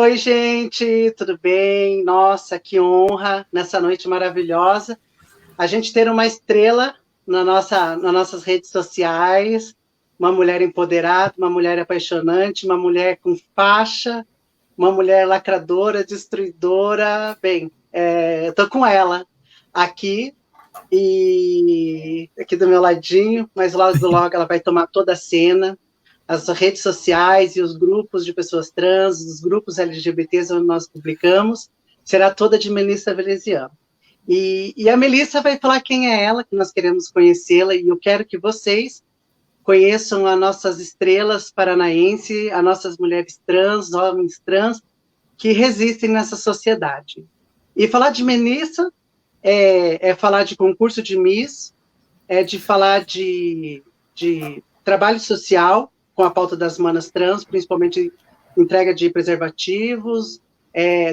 Oi, gente, tudo bem? Nossa, que honra nessa noite maravilhosa. A gente ter uma estrela nas nossas redes sociais, uma mulher empoderada, uma mulher apaixonante, uma mulher com faixa, uma mulher lacradora, destruidora. Bem, eu tô com ela aqui e aqui do meu ladinho, mas logo ela vai tomar toda a cena. As redes sociais e os grupos de pessoas trans, os grupos LGBTs onde nós publicamos, será toda de Melissa Veneziano. E a Melissa vai falar quem é ela, que nós queremos conhecê-la, e eu quero que vocês conheçam as nossas estrelas paranaenses, as nossas mulheres trans, homens trans, que resistem nessa sociedade. E falar de Melissa é falar de concurso de Miss, é de falar de trabalho social, com a pauta das manas trans, principalmente entrega de preservativos,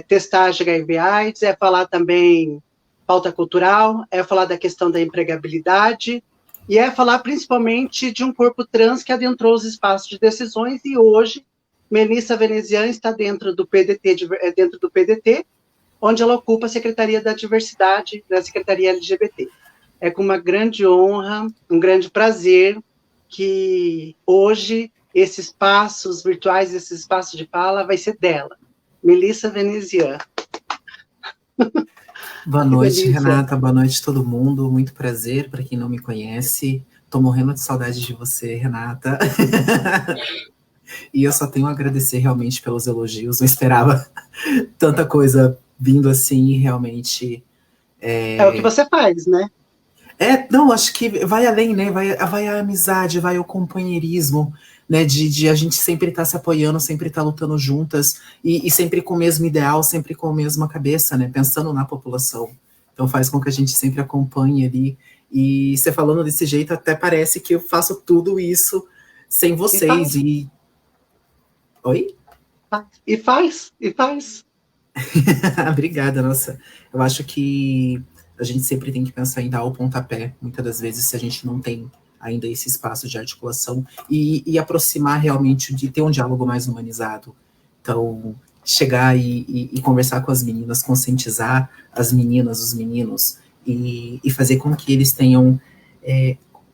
testagem HIV/AIDS, é falar também pauta cultural, é falar da questão da empregabilidade, e é falar principalmente de um corpo trans que adentrou os espaços de decisões, e hoje Melissa Veneziano está dentro do PDT, onde ela ocupa a Secretaria da Diversidade, da Secretaria LGBT. É com uma grande honra, um grande prazer, que hoje esses espaços virtuais, esse espaço de fala, vai ser dela, Melissa Veneziano. Boa noite, Renata, boa noite todo mundo, muito prazer para quem não me conhece, tô morrendo de saudade de você, Renata, e eu só tenho a agradecer realmente pelos elogios, não esperava tanta coisa vindo assim, realmente... É o que você faz, né? Não, acho que vai além, né? Vai a amizade, vai o companheirismo, né? De a gente sempre estar se apoiando, sempre estar lutando juntas e sempre com o mesmo ideal, sempre com a mesma cabeça, né? Pensando na população. Então faz com que a gente sempre acompanhe ali. E você falando desse jeito, até parece que eu faço tudo isso sem vocês. Oi? E faz. Obrigada, nossa. Eu acho que a gente sempre tem que pensar em dar o pontapé, muitas das vezes, se a gente não tem ainda esse espaço de articulação, e aproximar realmente, de ter um diálogo mais humanizado. Então, chegar e conversar com as meninas, conscientizar as meninas, os meninos, e fazer com que eles tenham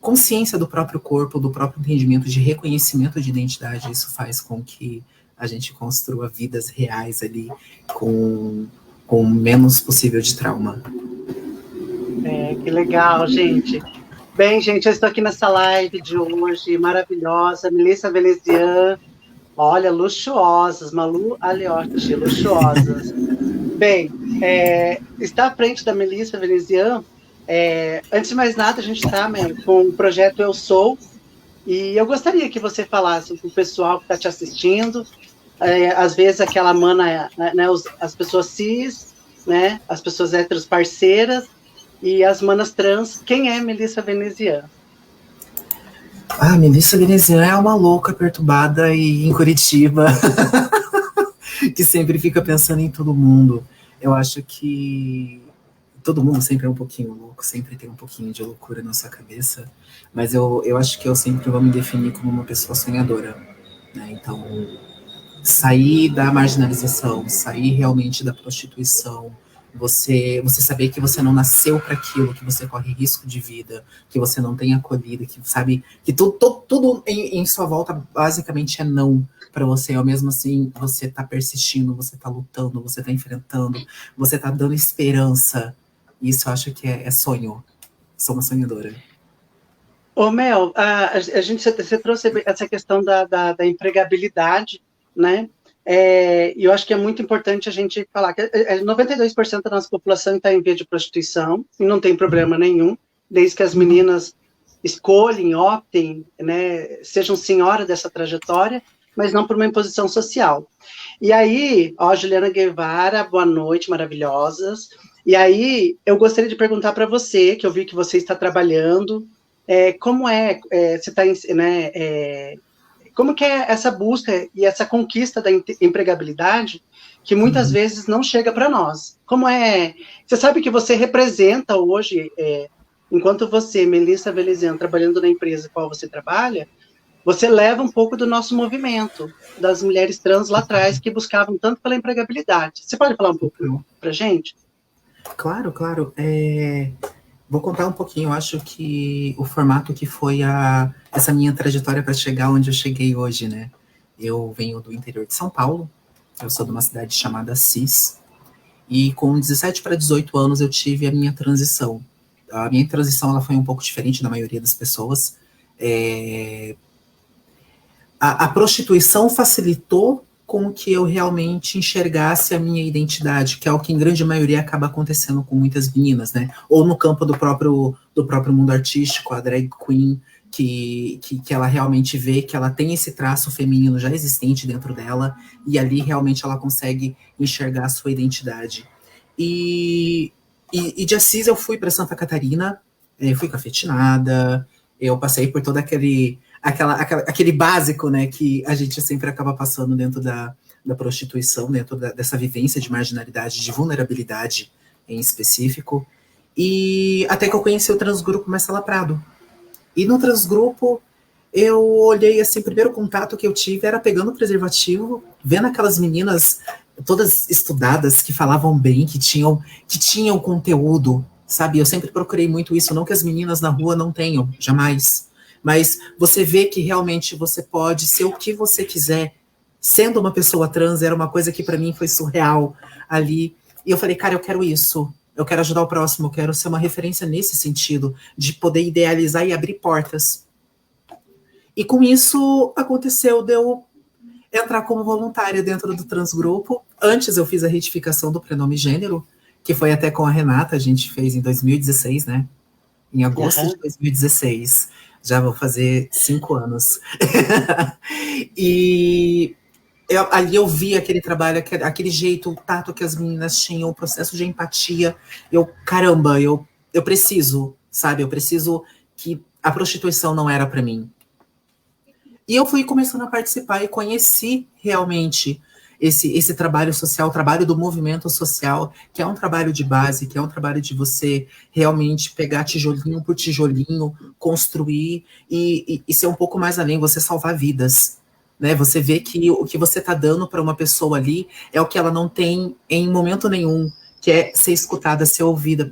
consciência do próprio corpo, do próprio entendimento de reconhecimento de identidade. Isso faz com que a gente construa vidas reais ali, com o menos possível de trauma. Que legal, gente. Bem, gente, eu estou aqui nessa live de hoje, maravilhosa, Melissa Veneziano, olha, luxuosas, Malu Aliotti, luxuosas. Bem, está à frente da Melissa Veneziano, antes de mais nada, a gente está com o projeto Eu Sou, e eu gostaria que você falasse para o pessoal que está te assistindo, às vezes aquela mana, né, as pessoas cis, né, as pessoas héteros parceiras, e as manas trans, quem é Melissa Veneziano? Melissa Veneziano é uma louca perturbada e em Curitiba, que sempre fica pensando em todo mundo. Eu acho que todo mundo sempre é um pouquinho louco, sempre tem um pouquinho de loucura na sua cabeça, mas eu acho que eu sempre vou me definir como uma pessoa sonhadora, né? Então, sair da marginalização, sair realmente da prostituição, você saber que você não nasceu para aquilo, que você corre risco de vida, que você não tem acolhida, que sabe que tudo em sua volta basicamente é não para você, ao mesmo assim você tá persistindo, você tá lutando, você tá enfrentando, você tá dando esperança. Isso eu acho que é sonho. Sou uma sonhadora. Ô Mel, você trouxe essa questão da empregabilidade, né? E eu acho que é muito importante a gente falar que 92% da nossa população está em via de prostituição, e não tem problema nenhum, desde que as meninas escolhem, optem, né, sejam senhora dessa trajetória, mas não por uma imposição social. E aí, Juliana Guevara, boa noite, maravilhosas. E aí, eu gostaria de perguntar para você, que eu vi que você está trabalhando, como você está, né, como que é essa busca e essa conquista da empregabilidade que muitas vezes não chega para nós? Como é? Você sabe que você representa hoje, enquanto você, Melissa Veneziano, trabalhando na empresa qual você trabalha, você leva um pouco do nosso movimento, das mulheres trans lá atrás, que buscavam tanto pela empregabilidade. Você pode falar um pouco pra gente? Claro, claro. Vou contar um pouquinho, eu acho que o formato que foi essa minha trajetória para chegar onde eu cheguei hoje, né? Eu venho do interior de São Paulo, eu sou de uma cidade chamada Assis, e com 17 para 18 anos eu tive a minha transição. A minha transição ela foi um pouco diferente da maioria das pessoas. A prostituição facilitou com que eu realmente enxergasse a minha identidade, que é o que em grande maioria acaba acontecendo com muitas meninas, né? Ou no campo do próprio mundo artístico, a drag queen, que ela realmente vê que ela tem esse traço feminino já existente dentro dela, e ali realmente ela consegue enxergar a sua identidade. E de Assis eu fui para Santa Catarina, fui cafetinada, eu passei por todo aquele básico, né, que a gente sempre acaba passando dentro da prostituição, dentro dessa vivência de marginalidade, de vulnerabilidade em específico, e até que eu conheci o Transgrupo Marcela Prado. E no Transgrupo, eu olhei, assim, o primeiro contato que eu tive era pegando o preservativo, vendo aquelas meninas todas estudadas, que falavam bem, que tinham conteúdo, sabe? Eu sempre procurei muito isso, não que as meninas na rua não tenham, jamais. Mas você vê que realmente você pode ser o que você quiser, sendo uma pessoa trans, era uma coisa que para mim foi surreal ali. E eu falei, cara, eu quero isso. Eu quero ajudar o próximo, eu quero ser uma referência nesse sentido, de poder idealizar e abrir portas. E com isso aconteceu de eu entrar como voluntária dentro do Transgrupo. Antes eu fiz a retificação do prenome gênero, que foi até com a Renata, a gente fez em 2016, né? Em agosto de 2016. Já vou fazer 5 anos. E ali eu vi aquele trabalho, aquele jeito, o tato que as meninas tinham, o processo de empatia. Caramba, eu preciso, sabe? Eu preciso que a prostituição não era para mim. E eu fui começando a participar e conheci realmente esse trabalho social, o trabalho do movimento social, que é um trabalho de base, que é um trabalho de você realmente pegar tijolinho por tijolinho, construir e ser um pouco mais além, você salvar vidas. Né? Você vê que o que você está dando para uma pessoa ali é o que ela não tem em momento nenhum, que é ser escutada, ser ouvida,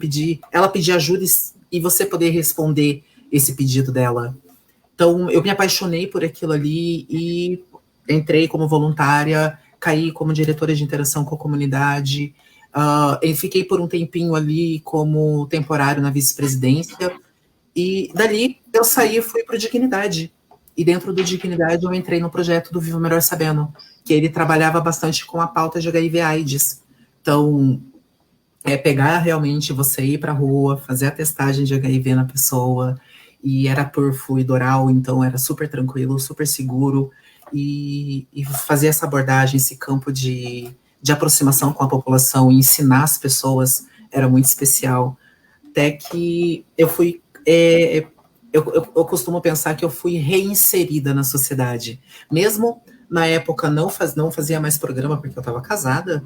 ela pedir ajuda e você poder responder esse pedido dela. Então, eu me apaixonei por aquilo ali e entrei como voluntária, caí como diretora de interação com a comunidade, e fiquei por um tempinho ali como temporário na vice-presidência, e dali eu saí e fui para o Dignidade. E dentro do Dignidade eu entrei no projeto do Viva Melhor Sabendo, que ele trabalhava bastante com a pauta de HIV/AIDS. Então, pegar realmente você ir para a rua, fazer a testagem de HIV na pessoa, e era por fluido oral, então era super tranquilo, super seguro, e fazer essa abordagem, esse campo de aproximação com a população, e ensinar as pessoas era muito especial. Até que eu fui... eu costumo pensar que eu fui reinserida na sociedade. Mesmo na época não fazia mais programa porque eu estava casada,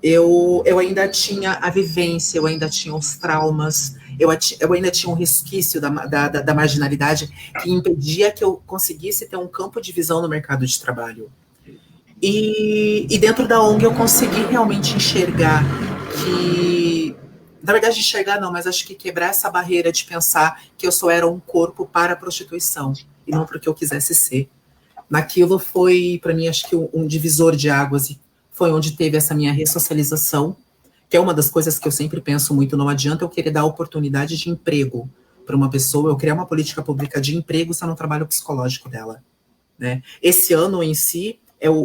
eu ainda tinha a vivência, eu ainda tinha os traumas, eu ainda tinha um resquício da marginalidade que impedia que eu conseguisse ter um campo de visão no mercado de trabalho. E dentro da ONG eu consegui realmente enxergar que... Na verdade, enxergar não, mas acho que quebrar essa barreira de pensar que eu só era um corpo para a prostituição, e não para o que eu quisesse ser. Naquilo foi, para mim, acho que um divisor de águas, e foi onde teve essa minha ressocialização, que é uma das coisas que eu sempre penso muito, não adianta eu querer dar oportunidade de emprego para uma pessoa, eu criar uma política pública de emprego se eu não trabalho o psicológico dela. Né? Esse ano em si,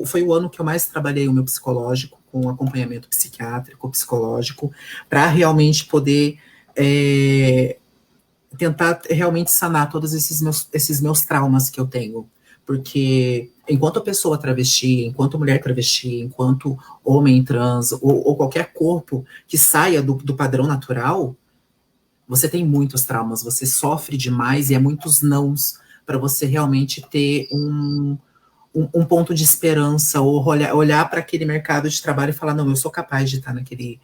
foi o ano que eu mais trabalhei o meu psicológico, com acompanhamento psiquiátrico, psicológico, para realmente poder tentar realmente sanar todos esses meus traumas que eu tenho. Porque enquanto pessoa travesti, enquanto mulher travesti, enquanto homem trans, ou qualquer corpo que saia do padrão natural, você tem muitos traumas, você sofre demais e é muitos nãos para você realmente ter um ponto de esperança, ou olhar para aquele mercado de trabalho e falar, não, eu sou capaz de estar naquele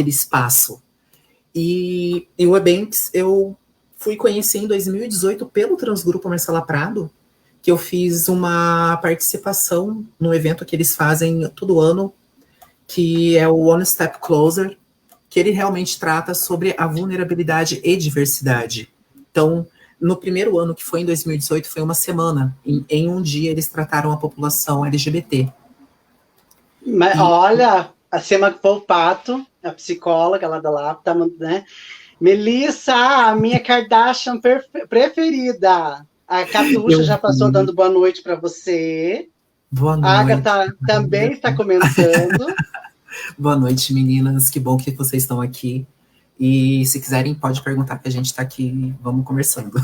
espaço. E o Ebanks eu fui conhecer em 2018 pelo Transgrupo Marcela Prado, que eu fiz uma participação no evento que eles fazem todo ano, que é o One Step Closer, que ele realmente trata sobre a vulnerabilidade e diversidade. Então, no primeiro ano, que foi em 2018, foi uma semana. Em um dia, eles trataram a população LGBT. Mas, olha, a Sema Volpato, a psicóloga lá da Lab, tá, né? Melissa, a minha Kardashian preferida. A Catuxa já passou dando boa noite para você. Boa noite. A Agatha também está comentando. Boa noite, meninas. Que bom que vocês estão aqui. E se quiserem, pode perguntar, que a gente está aqui, vamos conversando.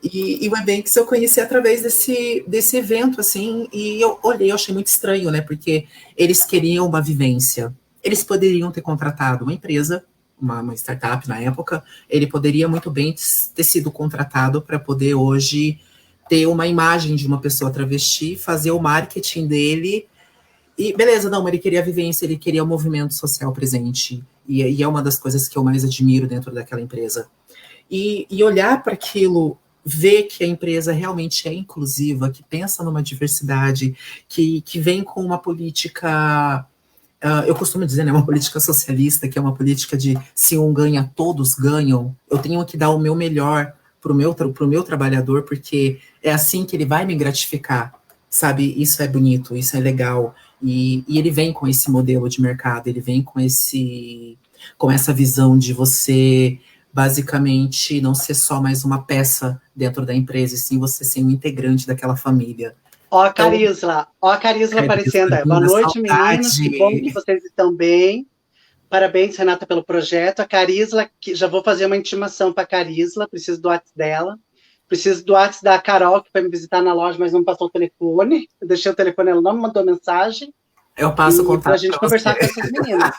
E o Ebanks eu conheci através desse evento, assim, e eu olhei, eu achei muito estranho, né, porque eles queriam uma vivência. Eles poderiam ter contratado uma empresa, uma startup na época, ele poderia muito bem ter sido contratado para poder hoje ter uma imagem de uma pessoa travesti, fazer o marketing dele, e beleza, não, ele queria a vivência, ele queria o movimento social presente, e é uma das coisas que eu mais admiro dentro daquela empresa. E olhar para aquilo, ver que a empresa realmente é inclusiva, que pensa numa diversidade, que vem com uma política, eu costumo dizer, né, uma política socialista, que é uma política de se um ganha, todos ganham, eu tenho que dar o meu melhor para o meu trabalhador, porque é assim que ele vai me gratificar, sabe? Isso é bonito, isso é legal, e ele vem com esse modelo de mercado, ele vem com essa visão de você basicamente não ser só mais uma peça dentro da empresa, e sim você ser um integrante daquela família. Ó a Carisla, aparecendo. Boa noite, meninas, que bom que vocês estão bem. Parabéns, Renata, pelo projeto. A Carisla, que já vou fazer uma intimação para a Carisla, preciso do WhatsApp dela. Preciso do WhatsApp da Carol, que foi me visitar na loja, mas não passou o telefone. Eu deixei o telefone, ela não me mandou mensagem. Eu passo o contato para a gente conversar com essas meninas.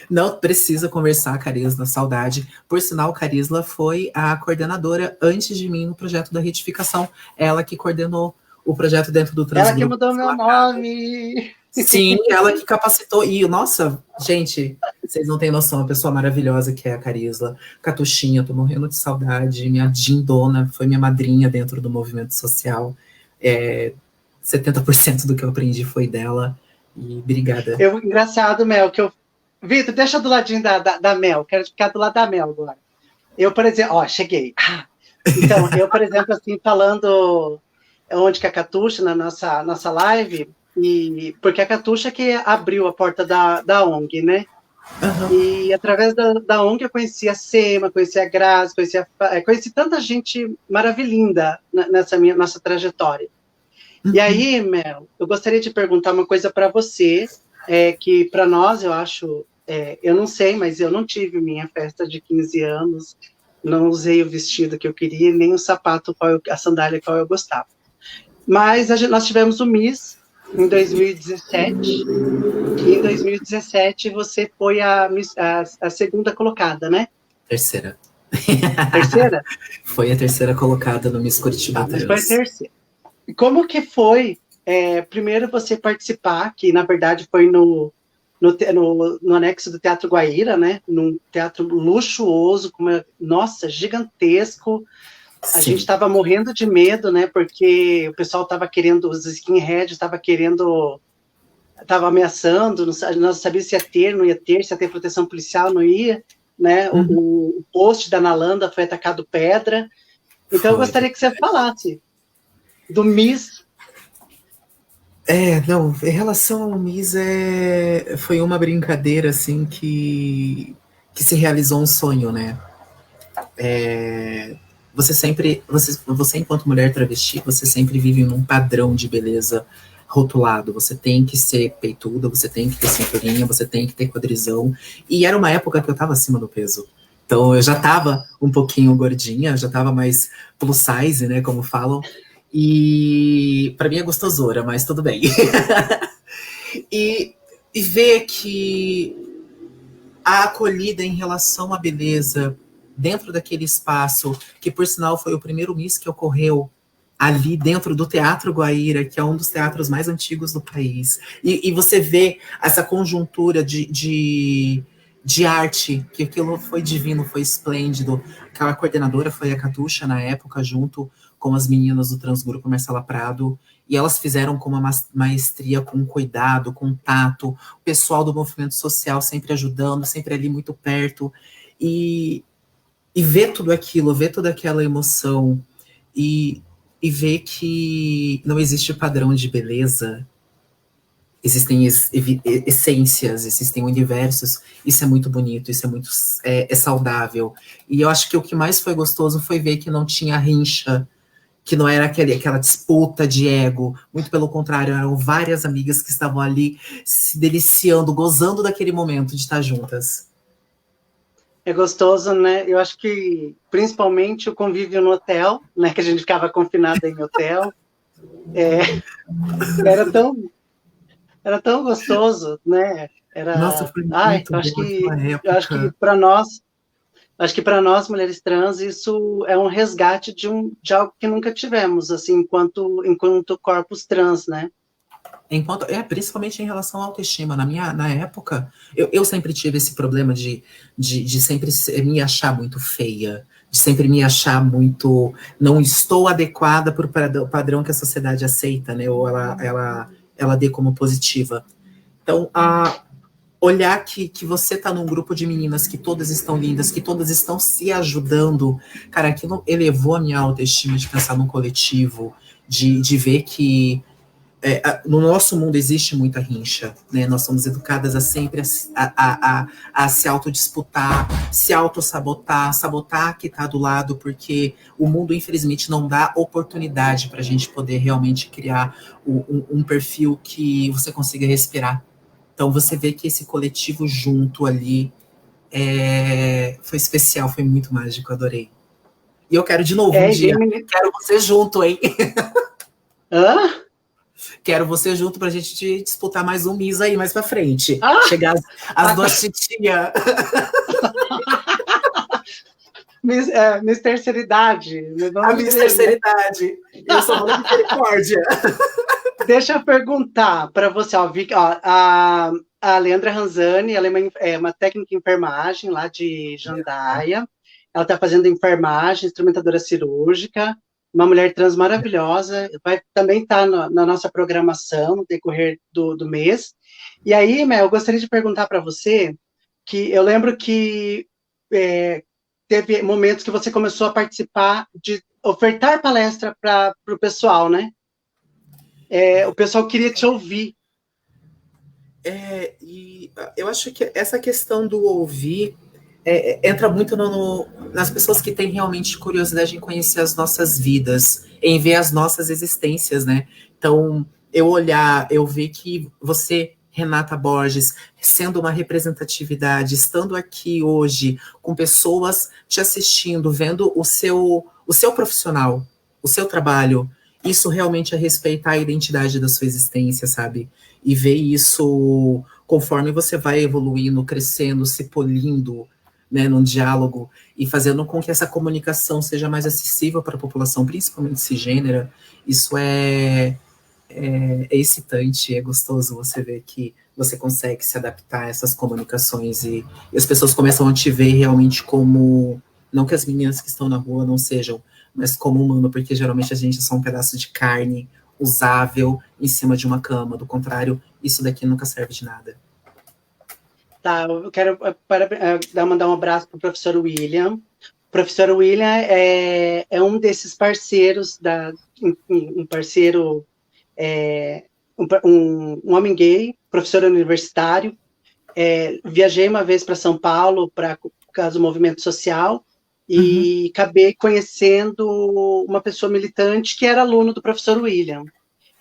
Não precisa conversar, Carisla, saudade. Por sinal, Carisla foi a coordenadora antes de mim no projeto da retificação. Ela que coordenou o projeto dentro do Transgrupo. Ela que mudou meu nome. Sim, ela que capacitou. E, nossa, gente, vocês não têm noção, a pessoa maravilhosa que é a Carisla. Catuxinha, tô morrendo de saudade. Minha Dindona foi minha madrinha dentro do movimento social. 70% do que eu aprendi foi dela. E obrigada. Engraçado, Mel, que eu... Vitor, deixa do ladinho da Mel. Quero ficar do lado da Mel agora. Eu, por exemplo... cheguei. Então, eu, por exemplo, assim, falando onde que a Catuxa, na nossa live... porque a Catuxa que abriu a porta da ONG, né? Uhum. E através da ONG eu conheci a Sema, conheci a Grazi, conheci tanta gente maravilhosa nessa nossa trajetória. Uhum. E aí, Mel, eu gostaria de perguntar uma coisa para você, que para nós, eu acho, eu não sei, mas eu não tive minha festa de 15 anos, não usei o vestido que eu queria, nem o sapato, a sandália qual eu gostava. Mas nós tivemos o Miss em 2017, e em 2017 você foi a segunda colocada, né? Terceira. Terceira? Foi a terceira colocada no Miss Curitiba. Foi a terceira. Como que foi, primeiro você participar, que na verdade foi no anexo do Teatro Guaíra, né? Num teatro luxuoso, nossa, gigantesco. A gente estava morrendo de medo, né? Porque o pessoal estava querendo, os skinheads estavam ameaçando, não sabia se ia ter, não ia ter, se ia ter proteção policial, não ia, né? O post da Nalanda foi atacado pedra. Então, eu gostaria que você falasse do Miss. Não, em relação ao Miss, foi uma brincadeira, assim, que se realizou um sonho, né? Você enquanto mulher travesti, você sempre vive num padrão de beleza rotulado. Você tem que ser peituda, você tem que ter cinturinha, você tem que ter quadrizão. E era uma época que eu tava acima do peso. Então eu já tava um pouquinho gordinha, já tava mais plus size, né, como falam. E para mim é gostosura, mas tudo bem. e ver que a acolhida em relação à beleza dentro daquele espaço, que por sinal foi o primeiro Miss que ocorreu ali dentro do Teatro Guaíra, que é um dos teatros mais antigos do país. E você vê essa conjuntura de de arte, que aquilo foi divino, foi esplêndido. Aquela coordenadora foi a Catuxa, na época, junto com as meninas do Transgrupo Marcela Prado, e elas fizeram com uma maestria, com cuidado, com tato, o pessoal do movimento social sempre ajudando, sempre ali muito perto, e ver tudo aquilo, ver toda aquela emoção, e ver que não existe padrão de beleza, existem essências, existem universos, isso é muito bonito, isso é muito saudável. E eu acho que o que mais foi gostoso foi ver que não tinha rincha, que não era aquela disputa de ego, muito pelo contrário, eram várias amigas que estavam ali se deliciando, gozando daquele momento de estar juntas. É gostoso, né? Eu acho que, principalmente, o convívio no hotel, né? Que a gente ficava confinada em hotel. Era tão gostoso, né? Nossa, foi muito bom aquela época. Eu acho que para nós, mulheres trans, isso é um resgate de algo que nunca tivemos, assim, enquanto corpos trans, né? Principalmente em relação à autoestima. Na época, eu sempre tive esse problema de sempre me achar muito feia, de sempre me achar muito... Não estou adequada para o padrão que a sociedade aceita, né? Ou ela dê como positiva. Então, olhar que você está num grupo de meninas que todas estão lindas, que todas estão se ajudando, cara, aquilo elevou a minha autoestima de pensar num coletivo, de ver que no nosso mundo existe muita rincha, né? Nós somos educadas a sempre a se autodisputar, se autossabotar, sabotar que está do lado, porque o mundo, infelizmente, não dá oportunidade para a gente poder realmente criar um perfil que você consiga respirar. Então, você vê que esse coletivo junto ali foi especial, foi muito mágico, adorei. E eu quero de novo um dia. Quero você junto, hein? Hã? Quero você junto pra gente disputar mais um Miss aí mais pra frente. Chegar as duas titinhas. Miss Terceiridade. A Miss Terceiridade. Eu sou muito misericórdia. Deixa eu perguntar para você, ó, a Leandra Ranzani, ela é uma técnica em enfermagem lá de Jandaia. Ela está fazendo enfermagem, instrumentadora cirúrgica, uma mulher trans maravilhosa, vai também estar na nossa programação no decorrer do mês. E aí, Mel, eu gostaria de perguntar para você, que eu lembro que teve momentos que você começou a participar de ofertar palestra para o pessoal, né? O pessoal queria te ouvir. E eu acho que essa questão do ouvir entra muito nas pessoas que têm realmente curiosidade em conhecer as nossas vidas, em ver as nossas existências, né? Então, eu ver que você, Renata Borges, sendo uma representatividade, estando aqui hoje com pessoas te assistindo, vendo o seu profissional, o seu trabalho, isso realmente é respeitar a identidade da sua existência, sabe? E ver isso conforme você vai evoluindo, crescendo, se polindo, né, num diálogo e fazendo com que essa comunicação seja mais acessível para a população, principalmente cisgênera, isso é excitante, é gostoso você ver que você consegue se adaptar a essas comunicações e as pessoas começam a te ver realmente como, não que as meninas que estão na rua não sejam, mas como humano, porque geralmente a gente é só um pedaço de carne usável em cima de uma cama, do contrário, isso daqui nunca serve de nada. Tá, eu quero mandar um abraço para o professor William. O professor William é um desses parceiros, um parceiro, um homem gay, professor universitário. Viajei uma vez para São Paulo por causa do movimento social e acabei conhecendo uma pessoa militante que era aluno do professor William.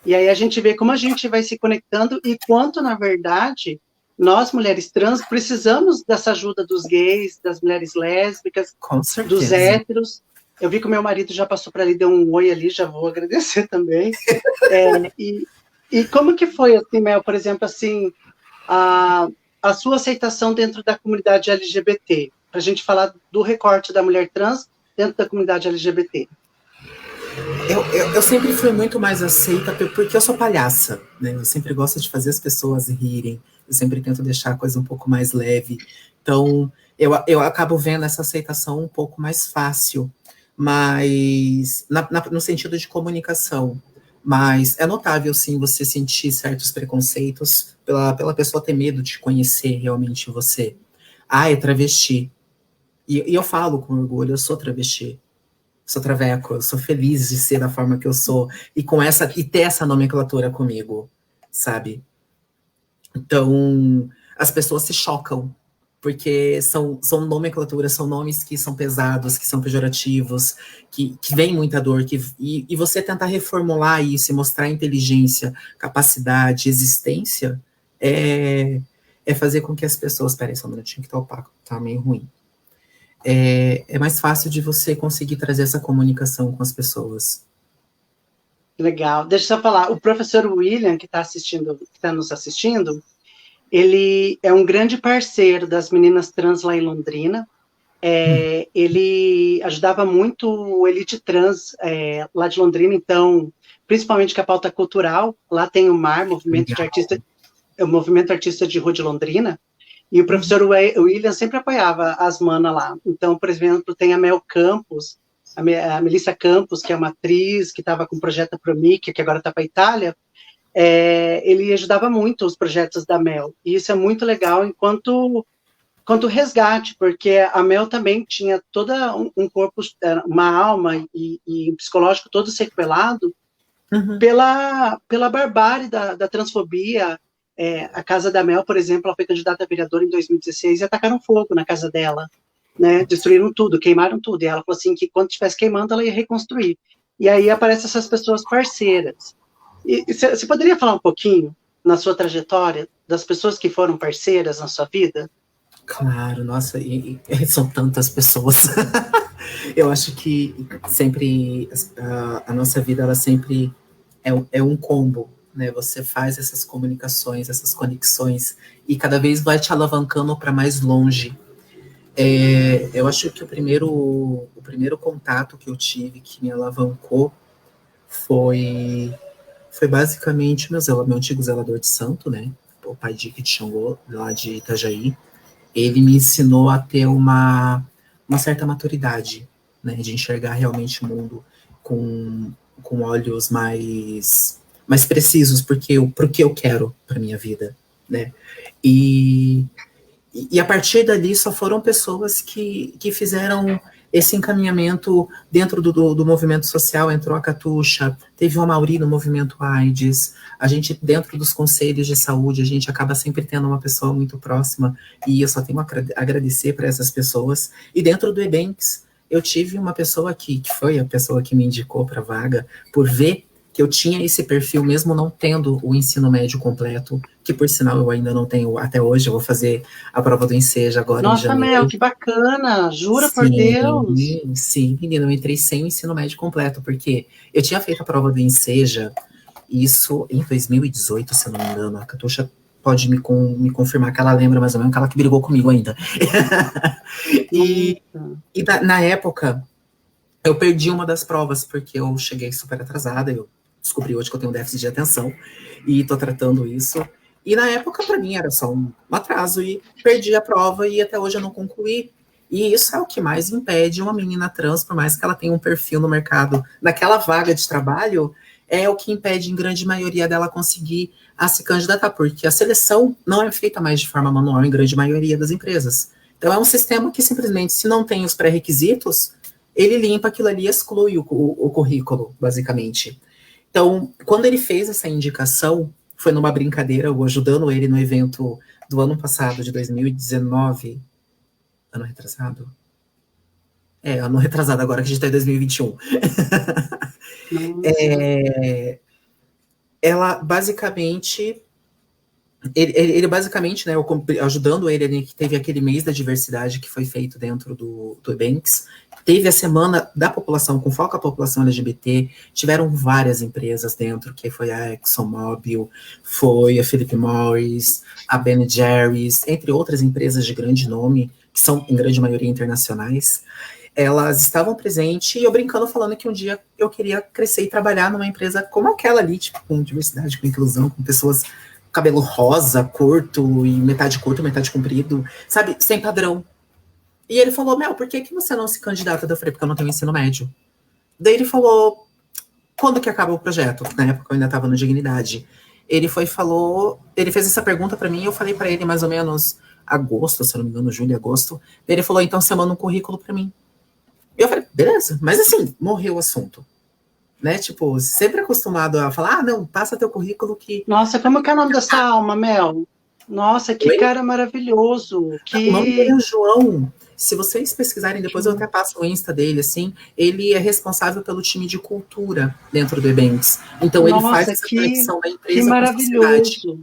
E aí a gente vê como a gente vai se conectando e quanto, na verdade, nós, mulheres trans, precisamos dessa ajuda dos gays, das mulheres lésbicas, dos héteros. Eu vi que o meu marido já passou para ali, deu um oi ali, já vou agradecer também. E como que foi, assim, Mel, por exemplo, assim, a sua aceitação dentro da comunidade LGBT? Para a gente falar do recorte da mulher trans dentro da comunidade LGBT. Eu sempre fui muito mais aceita porque eu sou palhaça, né? Eu sempre gosto de fazer as pessoas rirem, eu sempre tento deixar a coisa um pouco mais leve. Então, eu acabo vendo essa aceitação um pouco mais fácil, mas no sentido de comunicação. Mas é notável, sim, você sentir certos preconceitos pela pessoa ter medo de conhecer realmente você. Ah, é travesti. E eu falo com orgulho, eu sou travesti. Sou traveco, eu sou feliz de ser da forma que eu sou e ter essa nomenclatura comigo, sabe? Então, as pessoas se chocam porque são nomenclaturas, são nomes que são pesados, que são pejorativos, que vem muita dor, e você tentar reformular isso e mostrar inteligência, capacidade, existência, é fazer com que as pessoas, peraí só um minutinho que tá opaco, tá meio ruim. É mais fácil de você conseguir trazer essa comunicação com as pessoas. Legal. Deixa eu só falar, o professor William, que está nos assistindo, ele é um grande parceiro das meninas trans lá em Londrina. Ele ajudava muito o Elite Trans lá de Londrina, então, principalmente com a pauta cultural. Lá tem o MAR, o Movimento Artista de Rua de Londrina, e o professor William sempre apoiava as manas lá. Então, por exemplo, tem a Mel Campos, a Melissa Campos, que é uma atriz que estava com o projeto Promic, que agora está para a Itália. Ele ajudava muito os projetos da Mel, e isso é muito legal enquanto resgate, porque a Mel também tinha todo um corpo, uma alma e um psicológico todo sequelado pela barbárie da transfobia. A casa da Mel, por exemplo, ela foi candidata a vereadora em 2016 e atacaram fogo na casa dela, né? Destruíram tudo, queimaram tudo, e ela falou assim que quando estivesse queimando, ela ia reconstruir. E aí aparecem essas pessoas parceiras. E você poderia falar um pouquinho, na sua trajetória, das pessoas que foram parceiras na sua vida? Claro, nossa, e são tantas pessoas. Eu acho que sempre a nossa vida, ela sempre é um combo, né? Você faz essas comunicações, essas conexões, e cada vez vai te alavancando para mais longe. Eu acho que o primeiro contato que eu tive que me alavancou foi basicamente meu antigo zelador de santo, né? O pai de Xangô, lá de Itajaí. Ele me ensinou a ter uma certa maturidade, né, de enxergar realmente o mundo com olhos mais precisos, pro que eu quero para minha vida, né? E a partir dali só foram pessoas que fizeram esse encaminhamento dentro do movimento social. Entrou a Catuxa, teve o Amauri no movimento AIDS, a gente dentro dos conselhos de saúde, a gente acaba sempre tendo uma pessoa muito próxima, e eu só tenho a agradecer para essas pessoas. E dentro do Ebanks, eu tive uma pessoa que foi a pessoa que me indicou para a vaga, por ver que eu tinha esse perfil, mesmo não tendo o ensino médio completo, que por sinal eu ainda não tenho até hoje. Eu vou fazer a prova do Enseja agora em janeiro. Nossa, Mel, que bacana! Jura, sim, por Deus! Sim, menina, eu entrei sem o ensino médio completo, porque eu tinha feito a prova do Enseja, isso em 2018, se eu não me engano. A Catuxa pode me confirmar que ela lembra mais ou menos, que ela que brigou comigo ainda. Na época, eu perdi uma das provas, porque eu cheguei super atrasada. Eu descobri hoje que eu tenho déficit de atenção e tô tratando isso. E na época, para mim, era só um atraso, e perdi a prova e até hoje eu não concluí. E isso é o que mais impede uma menina trans, por mais que ela tenha um perfil no mercado, naquela vaga de trabalho, é o que impede, em grande maioria, dela conseguir se candidatar, porque a seleção não é feita mais de forma manual em grande maioria das empresas. Então é um sistema que simplesmente, se não tem os pré-requisitos, ele limpa aquilo ali e exclui o currículo, basicamente. Então, quando ele fez essa indicação, foi numa brincadeira, eu ajudando ele no evento do ano passado, de 2019, ano retrasado? Ano retrasado agora, que a gente está em 2021. Ela basicamente... Ele basicamente, né, ajudando ele, que teve aquele mês da diversidade que foi feito dentro do Ebanks, teve a semana da população, com foco à população LGBT, tiveram várias empresas dentro, que foi a ExxonMobil, foi a Philip Morris, a Ben Jerry's, entre outras empresas de grande nome, que são, em grande maioria, internacionais. elas estavam presentes e eu brincando, falando que um dia eu queria crescer e trabalhar numa empresa como aquela ali, tipo, com diversidade, com inclusão, com pessoas com cabelo rosa, curto, e metade curto, metade comprido, sabe, sem padrão. E ele falou, Mel, por que você não se candidata? Eu falei, porque eu não tenho ensino médio. Daí ele falou, quando que acaba o projeto? Na época eu ainda estava no Dignidade. Ele fez essa pergunta para mim e eu falei para ele mais ou menos agosto, se eu não me engano, julho, agosto. Daí ele falou, então você manda um currículo para mim. E eu falei, beleza, mas assim, morreu o assunto. Né? Tipo, sempre acostumado a falar, não, passa teu currículo que... Nossa, como que é o nome dessa alma, Mel? Nossa, que cara maravilhoso. O nome dele é João. Se vocês pesquisarem, depois eu até passo o Insta dele, assim, ele é responsável pelo time de cultura dentro do Eventos. Então, ele faz essa conexão da empresa com a sociedade.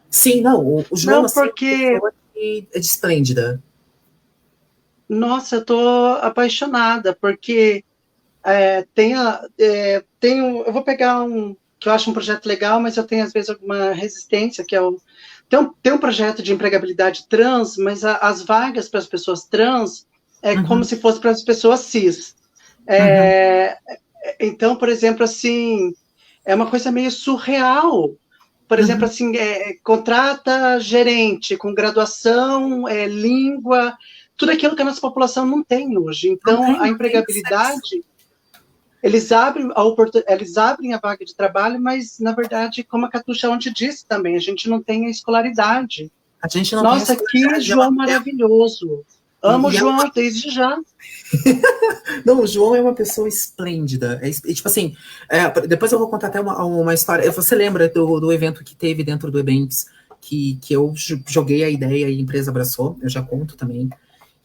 Sim, não, o João não, porque... é de esplêndida. Nossa, eu tô apaixonada, porque eu vou pegar que eu acho um projeto legal, mas eu tenho, às vezes, alguma resistência, que é tem um projeto de empregabilidade trans, mas as vagas para as pessoas trans é como se fosse para as pessoas cis. Então, por exemplo, assim, é uma coisa meio surreal. Por exemplo, assim, contrata gerente com graduação, língua, tudo aquilo que a nossa população não tem hoje. Então, a empregabilidade... Eles abrem a vaga de trabalho, mas, na verdade, como a Catuxa ontem disse também, a gente não tem a escolaridade. A gente não Nossa, que João maravilhoso. Amo o João desde já. Não, o João é uma pessoa esplêndida. Tipo assim, depois eu vou contar até uma história. Você lembra do evento que teve dentro do Eventos, que eu joguei a ideia e a empresa abraçou? Eu já conto também.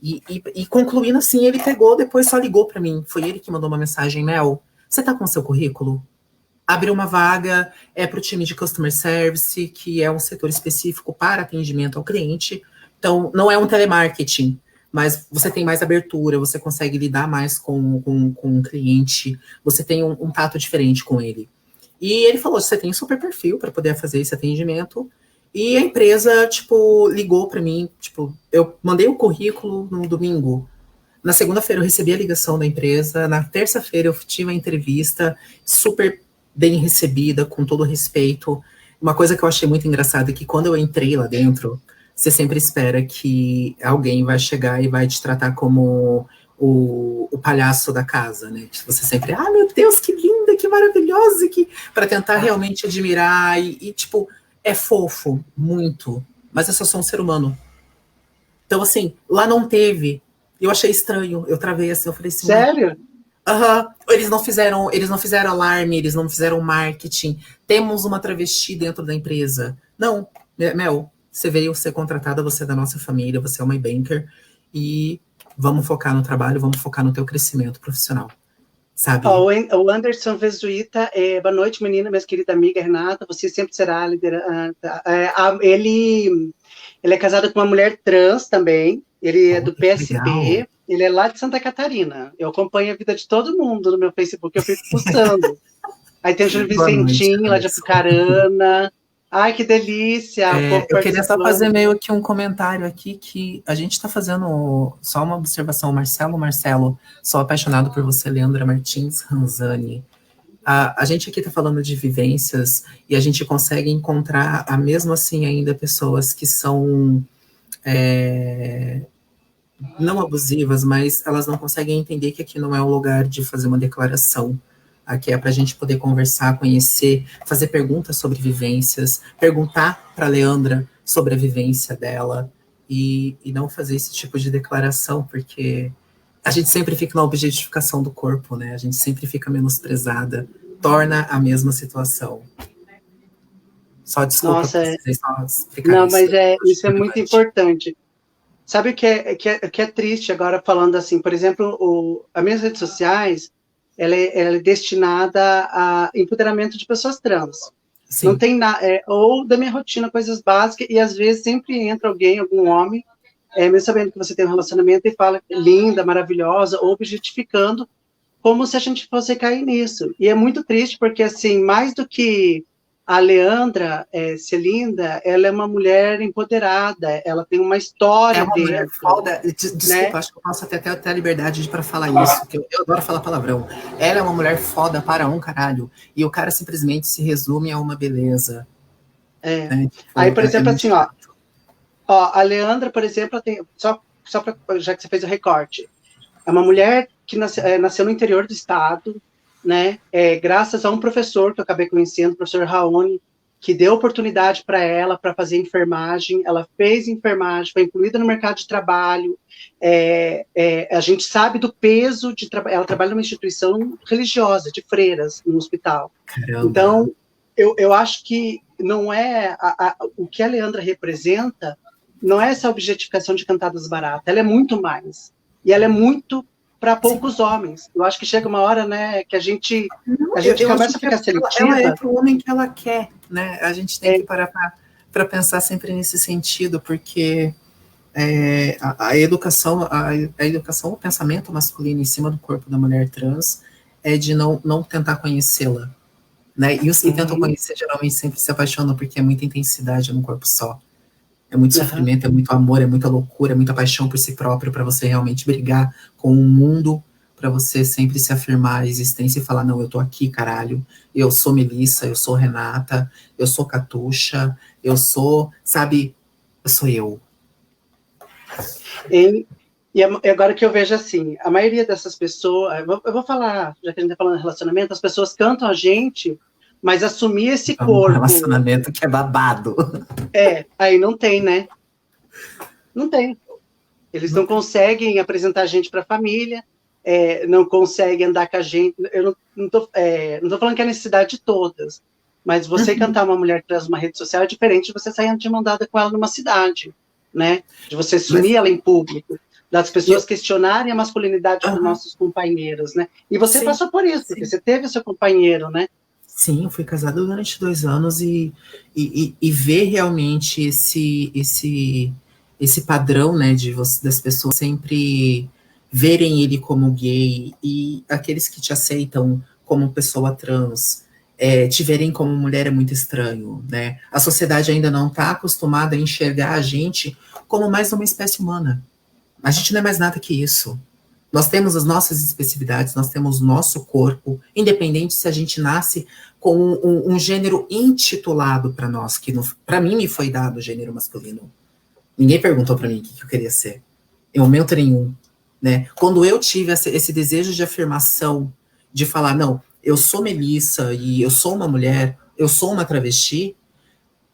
E concluindo assim, ele pegou, depois só ligou para mim. Foi ele que mandou uma mensagem, Mel, você tá com seu currículo? Abriu uma vaga, para o time de Customer Service, que é um setor específico para atendimento ao cliente. Então, não é um telemarketing, mas você tem mais abertura, você consegue lidar mais com o cliente, você tem um tato diferente com ele. E ele falou, você tem um super perfil para poder fazer esse atendimento. E a empresa, tipo, ligou para mim, tipo, eu mandei o currículo no domingo. Na segunda-feira eu recebi a ligação da empresa, na terça-feira eu tive a entrevista, super bem recebida, com todo respeito. Uma coisa que eu achei muito engraçada é que quando eu entrei lá dentro, você sempre espera que alguém vai chegar e vai te tratar como o palhaço da casa, né? Você sempre, meu Deus, que linda, que maravilhosa, para tentar realmente admirar e tipo... É fofo, muito, mas eu só sou um ser humano. Então, assim, lá não teve. Eu achei estranho, eu travei assim, eu falei assim... Sério? Eles não fizeram alarme, eles não fizeram marketing. Temos uma travesti dentro da empresa. Não, Mel, você veio ser contratada, você é da nossa família, você é uma banker, e vamos focar no trabalho, vamos focar no teu crescimento profissional. Sabe? O Anderson Vesuita, boa noite, menina, minha querida amiga Renata, você sempre será a liderança. Ele é casado com uma mulher trans também, ele é do PSB, legal. Ele é lá de Santa Catarina. Eu acompanho a vida de todo mundo no meu Facebook, eu fico postando. Aí tem o Júlio Vicentinho, lá de Apucarana. Ai, que delícia! Eu queria só fazer meio que um comentário aqui, que a gente está fazendo só uma observação. Marcelo, sou apaixonado por você, Leandra Martins Ranzani. A gente aqui está falando de vivências e a gente consegue encontrar, mesmo assim, ainda pessoas que são não abusivas, mas elas não conseguem entender que aqui não é um lugar de fazer uma declaração. Aqui é para a gente poder conversar, conhecer, fazer perguntas sobre vivências, perguntar para a Leandra sobre a vivência dela e não fazer esse tipo de declaração, porque a gente sempre fica na objetificação do corpo, né? A gente sempre fica menosprezada, torna a mesma situação. Só desculpa. Nossa, não, mas isso é muito importante. Sabe o que é triste agora, falando assim, por exemplo, as minhas redes sociais, ela é destinada a empoderamento de pessoas trans. Sim. Não tem nada, ou da minha rotina, coisas básicas, e às vezes sempre entra algum homem, mesmo sabendo que você tem um relacionamento, e fala linda, maravilhosa, ou objetificando, como se a gente fosse cair nisso. E é muito triste, porque assim, mais do que A Leandra Celinda, ela é uma mulher empoderada, ela tem uma história uma mulher dentro. foda. Desculpa, né? Acho que eu posso até ter a liberdade para falar isso, que eu adoro falar palavrão. Ela é uma mulher foda para um caralho, e o cara simplesmente se resume a uma beleza. Né? Tipo, aí, por exemplo, assim, ó, a Leandra, por exemplo, tem, só pra, já que você fez o recorte, é uma mulher que nasceu no interior do estado, né? Graças a um professor que eu acabei conhecendo, o professor Raoni, que deu oportunidade para ela para fazer enfermagem. Ela fez enfermagem, foi incluída no mercado de trabalho. A gente sabe do peso de trabalho. Ela trabalha numa instituição religiosa, de freiras, no hospital. Caramba. Então, eu acho que não é o que a Leandra representa, não é essa objetificação de cantadas baratas. Ela é muito mais. E ela é muito para poucos homens. Eu acho que chega uma hora, né, que a gente começa a ficar seletiva. Ela é para o homem que ela quer, né? A gente tem que parar para pensar sempre nesse sentido, porque a educação, o pensamento masculino em cima do corpo da mulher trans é de não tentar conhecê-la, né? E os que tentam conhecer geralmente sempre se apaixonam, porque é muita intensidade num corpo só. É muito sofrimento, é muito amor, é muita loucura, é muita paixão por si próprio, para você realmente brigar com o mundo, para você sempre se afirmar a existência e falar, não, eu tô aqui, caralho, eu sou Melissa, eu sou Renata, eu sou Catuxa, eu sou, sabe, eu sou eu. E agora que eu vejo assim, a maioria dessas pessoas, eu vou falar, já que a gente tá falando de relacionamento, as pessoas cantam a gente, mas assumir esse corpo... Um relacionamento que é babado. Aí não tem, né? Não tem. Eles não conseguem apresentar a gente para a família, não conseguem andar com a gente. Eu não tô falando que é a necessidade de todas, mas você cantar uma mulher trans numa rede social é diferente de você sair de mão dada com ela numa cidade, né? De você sumir ela em público, das pessoas questionarem a masculinidade dos nossos companheiros, né? E você passou por isso, porque você teve seu companheiro, né? Sim, eu fui casada durante 2 anos e ver realmente esse padrão, né, das pessoas sempre verem ele como gay e aqueles que te aceitam como pessoa trans te verem como mulher é muito estranho, né? A sociedade ainda não está acostumada a enxergar a gente como mais uma espécie humana. A gente não é mais nada que isso. Nós temos as nossas especificidades, nós temos o nosso corpo, independente se a gente nasce com um gênero intitulado para nós, que para mim me foi dado o gênero masculino. Ninguém perguntou para mim o que eu queria ser, em momento nenhum, né? Quando eu tive esse desejo de afirmação, de falar, não, eu sou Melissa e eu sou uma mulher, eu sou uma travesti,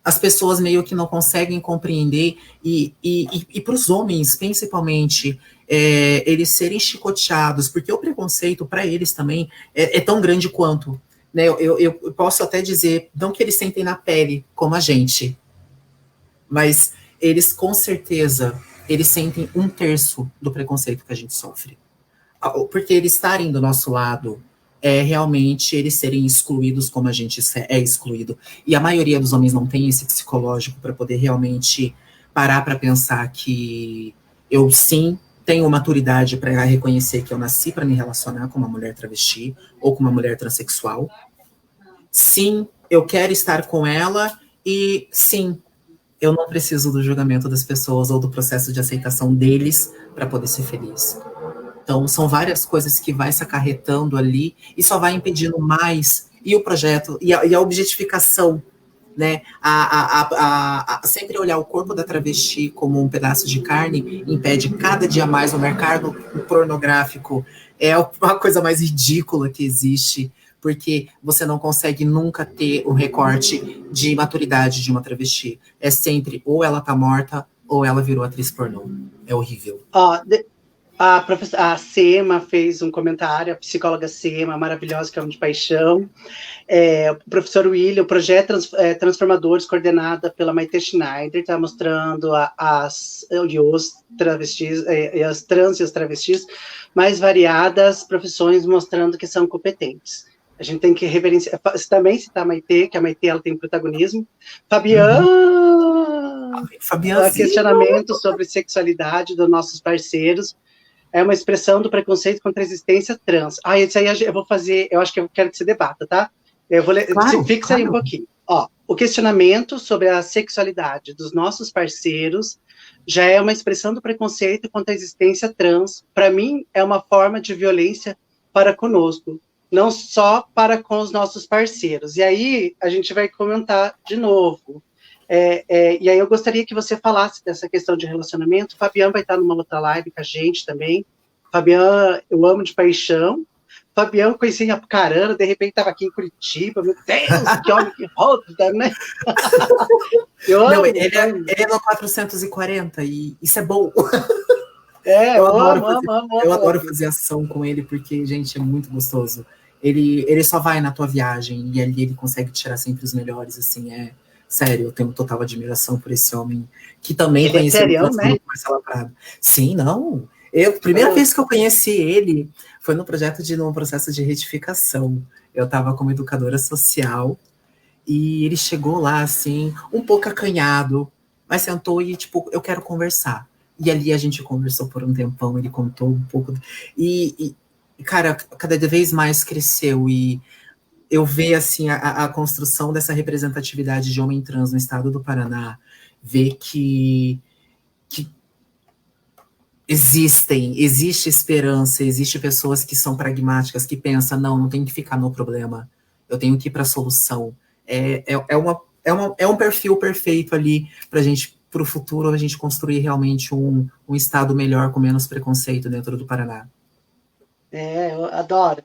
as pessoas meio que não conseguem compreender, e para os homens, principalmente, eles serem chicoteados, porque o preconceito para eles também é tão grande quanto, né? Eu posso até dizer, não que eles sentem na pele como a gente, mas eles com certeza, eles sentem 1/3 do preconceito que a gente sofre. Porque eles estarem do nosso lado realmente eles serem excluídos como a gente é excluído. E a maioria dos homens não tem esse psicológico para poder realmente parar para pensar que eu sim tenho maturidade para reconhecer que eu nasci para me relacionar com uma mulher travesti ou com uma mulher transexual. Sim, eu quero estar com ela e sim, eu não preciso do julgamento das pessoas ou do processo de aceitação deles para poder ser feliz. Então, são várias coisas que vai se acarretando ali e só vai impedindo mais. E o projeto, e a objetificação, né? Sempre olhar o corpo da travesti como um pedaço de carne impede cada dia mais o mercado pornográfico. É a coisa mais ridícula que existe, porque você não consegue nunca ter o recorte de maturidade de uma travesti. É sempre ou ela tá morta ou ela virou atriz pornô. É horrível. A Sema fez um comentário, a psicóloga Sema, maravilhosa, que é um de paixão. O professor William, o projeto Transformadores, coordenada pela Maite Schneider, está mostrando os travestis, as trans e os travestis, mais variadas profissões, mostrando que são competentes. A gente tem que reverenciar, também citar a Maite, que a Maite ela tem protagonismo. Fabiana, questionamento sobre sexualidade dos nossos parceiros. É uma expressão do preconceito contra a existência trans. Isso aí eu vou fazer, eu acho que eu quero que você debata, tá? Eu vou ler, fixa aí um pouquinho. Ó, o questionamento sobre a sexualidade dos nossos parceiros já é uma expressão do preconceito contra a existência trans. Para mim, é uma forma de violência para conosco, não só para com os nossos parceiros. E aí, a gente vai comentar de novo. E aí, eu gostaria que você falasse dessa questão de relacionamento. O Fabiano vai estar numa outra live com a gente também. Fabiano, eu amo de paixão. Fabiano conheci em Apucarana, de repente estava aqui em Curitiba. Meu Deus, que homem que roda, né? Não, ele é no 440 e isso é bom. Eu adoro fazer ação com ele, porque, gente, é muito gostoso. Ele só vai na tua viagem e ali ele consegue tirar sempre os melhores, assim, sério, eu tenho total admiração por esse homem, que também conheceu o Marcelo Prado. Sim, não. Primeira vez que eu conheci ele foi num processo de retificação. Eu estava como educadora social e ele chegou lá, assim, um pouco acanhado, mas sentou e, tipo, eu quero conversar. E ali a gente conversou por um tempão, ele contou um pouco. E cara, cada vez mais cresceu. E eu ver, assim, a construção dessa representatividade de homem trans no estado do Paraná, ver que existe esperança, existe pessoas que são pragmáticas, que pensam, não tem que ficar no problema, eu tenho que ir para a solução. É um perfil perfeito ali para a gente, para o futuro, a gente construir realmente um estado melhor, com menos preconceito dentro do Paraná. Eu adoro.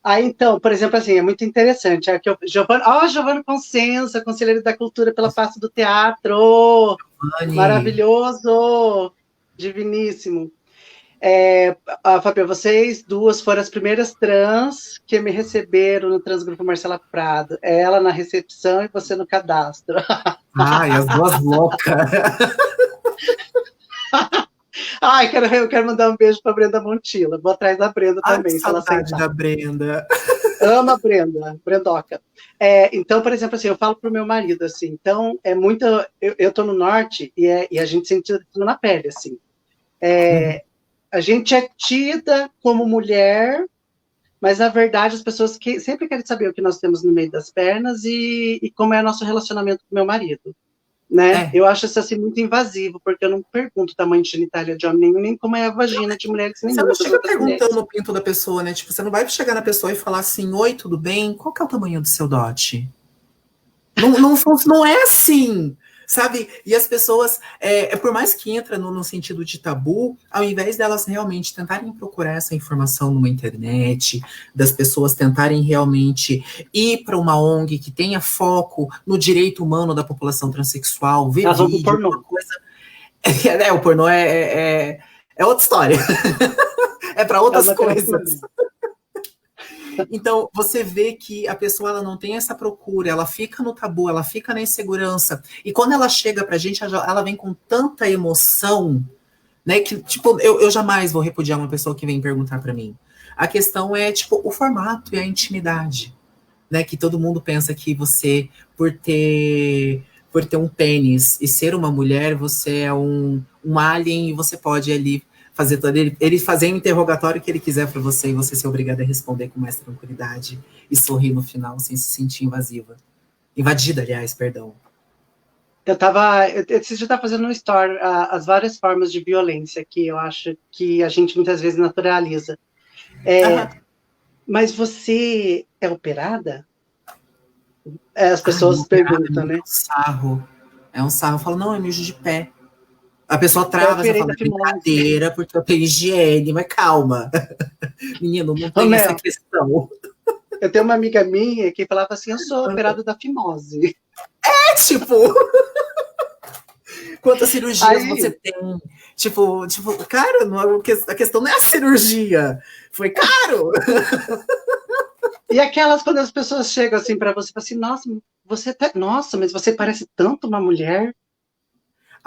Aí, então, por exemplo, assim, é muito interessante. Giovana Consenza, conselheiro da cultura pela face do teatro. Giovani. Maravilhoso, diviníssimo. Fabio, vocês duas foram as primeiras trans que me receberam no Transgrupo Marcela Prado. Ela na recepção e você no cadastro. Ai, as duas loucas. Ai, eu quero mandar um beijo para Brenda Montilla. Vou atrás da Brenda também. Que saudade da Brenda. Amo a Brenda, Brendoca. Então, por exemplo, assim, eu falo pro meu marido, assim, então, eu tô no norte e a gente sente isso na pele, assim. A gente é tida como mulher, mas, na verdade, as pessoas sempre querem saber o que nós temos no meio das pernas e como é o nosso relacionamento com o meu marido. Né? Eu acho isso assim muito invasivo, porque eu não pergunto o tamanho de genitália de homem nenhum, nem como é a vagina de mulheres nenhuma. Você não chega perguntando o pinto da pessoa, né? Tipo, você não vai chegar na pessoa e falar assim, oi, tudo bem? Qual que é o tamanho do seu dote? Não é assim, sabe? E as pessoas, por mais que entra no sentido de tabu, ao invés delas realmente tentarem procurar essa informação numa internet, das pessoas tentarem realmente ir para uma ONG que tenha foco no direito humano da população transexual, ver vídeo, pornô. Uma coisa... o pornô é outra história. É para outras coisas. Então, você vê que a pessoa ela não tem essa procura, ela fica no tabu, ela fica na insegurança. E quando ela chega pra gente, ela vem com tanta emoção, né? Que, tipo, eu jamais vou repudiar uma pessoa que vem perguntar pra mim. A questão é, tipo, o formato e a intimidade, né? Que todo mundo pensa que você, por ter um pênis e ser uma mulher, você é um alien e você pode ali fazer ele fazer o interrogatório que ele quiser para você e você ser obrigada a responder com mais tranquilidade e sorrir no final sem se sentir invadida, aliás, perdão. Esse dia fazendo um story as várias formas de violência que eu acho que a gente muitas vezes naturaliza. Mas você é operada? As pessoas perguntam, né? É um sarro. Eu falo, não, é mijo de pé. A pessoa trava, você fala, brincadeira, porque eu tenho higiene, mas calma. Menino, não tem essa questão. Eu tenho uma amiga minha que falava assim, eu sou operada da fimose. Tipo... Quantas cirurgias você tem? Tipo, cara, a questão não é a cirurgia. Foi caro. E aquelas, quando as pessoas chegam assim pra você, assim, nossa, mas você parece tanto uma mulher.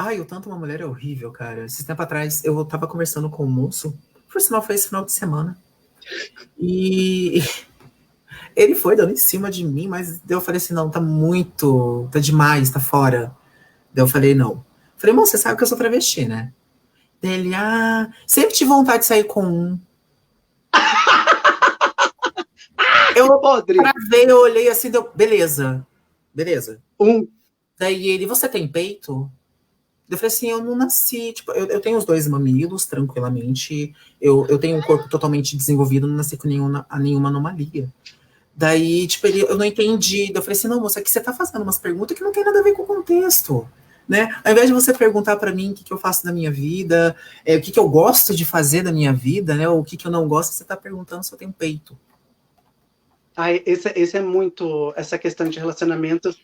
Ai, o tanto uma mulher é horrível, cara. Esse tempo atrás, eu tava conversando com um moço, por sinal foi esse final de semana, e ele foi dando em cima de mim, mas eu falei assim, não, tá demais, tá fora. Daí eu falei, não. Falei, moço, você sabe que eu sou travesti, né? Ele, sempre tive vontade de sair com um. Eu olhei assim, beleza. Beleza. Daí ele, você tem peito? Eu falei assim, eu não nasci, tipo, eu tenho os 2 mamilos, tranquilamente, eu tenho um corpo totalmente desenvolvido, não nasci com nenhuma anomalia. Daí, tipo, eu não entendi. Eu falei assim, não, moça, aqui você tá fazendo umas perguntas que não tem nada a ver com o contexto, né? Ao invés de você perguntar para mim o que eu faço da minha vida, o que eu gosto de fazer da minha vida, né? Ou o que eu não gosto, você tá perguntando se eu tenho peito. Esse é muito, essa questão de relacionamento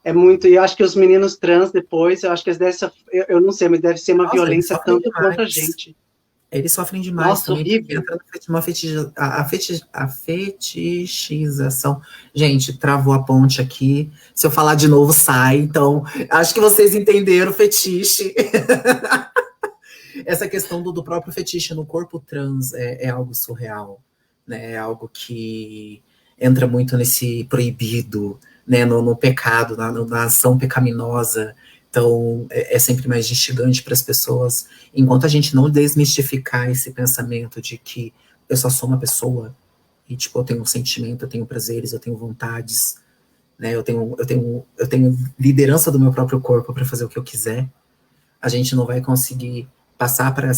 é muito, e eu acho que os meninos trans depois, eu acho que eu não sei, mas deve ser uma violência tanto quanto a gente. Eles sofrem demais. Nossa, também, porque entra a fetichização. Gente, travou a ponte aqui. Se eu falar de novo, sai. Então, acho que vocês entenderam o fetiche. Essa questão do próprio fetiche no corpo trans é algo surreal, né? É algo que entra muito nesse proibido, né? No pecado, na ação pecaminosa. Então, é sempre mais instigante para as pessoas. Enquanto a gente não desmistificar esse pensamento de que eu só sou uma pessoa, e, tipo, eu tenho um sentimento, eu tenho prazeres, eu tenho vontades, né? Eu tenho liderança do meu próprio corpo para fazer o que eu quiser, a gente não vai conseguir passar para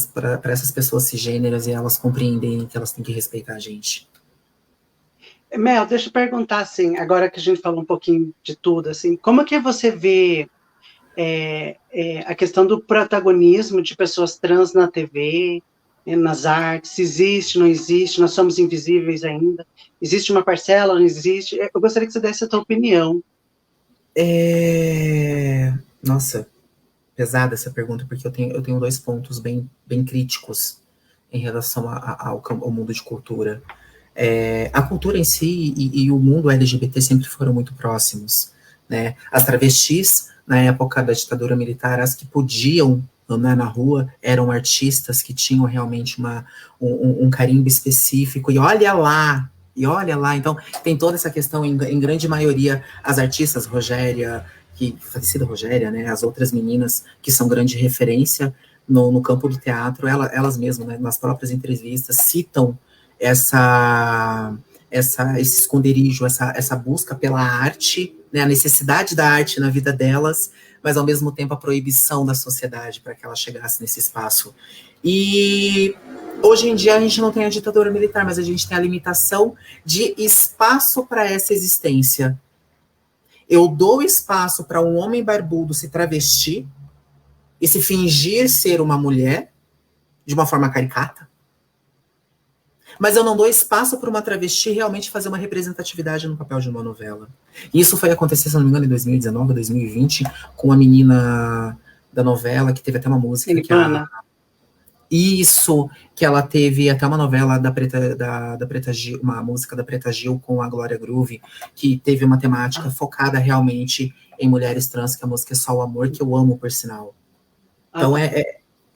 essas pessoas cisgêneras e elas compreenderem que elas têm que respeitar a gente. Mel, deixa eu perguntar, assim, agora que a gente falou um pouquinho de tudo, assim, como que você vê a questão do protagonismo de pessoas trans na TV, nas artes, existe, não existe, nós somos invisíveis ainda, existe uma parcela, não existe? Eu gostaria que você desse a tua opinião. Nossa, pesada essa pergunta, porque eu tenho 2 pontos bem críticos em relação ao mundo de cultura. A cultura em si e o mundo LGBT sempre foram muito próximos, né? As travestis, na época da ditadura militar, as que podiam andar na rua eram artistas que tinham realmente um carimbo específico, e olha lá, então tem toda essa questão, em grande maioria, as artistas, falecida Rogéria, né, as outras meninas que são grande referência no campo do teatro, elas mesmas, né, nas próprias entrevistas, citam esse esconderijo, essa busca pela arte, né, a necessidade da arte na vida delas, mas ao mesmo tempo a proibição da sociedade para que ela chegasse nesse espaço. E hoje em dia a gente não tem a ditadura militar, mas a gente tem a limitação de espaço para essa existência. Eu dou espaço para um homem barbudo se travestir e se fingir ser uma mulher de uma forma caricata, mas eu não dou espaço para uma travesti realmente fazer uma representatividade no papel de uma novela. Isso foi acontecer, se não me engano, em 2019, 2020, com a menina da novela, que teve até uma música. Que ela teve até uma novela da Preta Gil, uma música da Preta Gil com a Glória Groove, que teve uma temática focada realmente em mulheres trans, que a música é Só o Amor, que eu amo, por sinal. Então,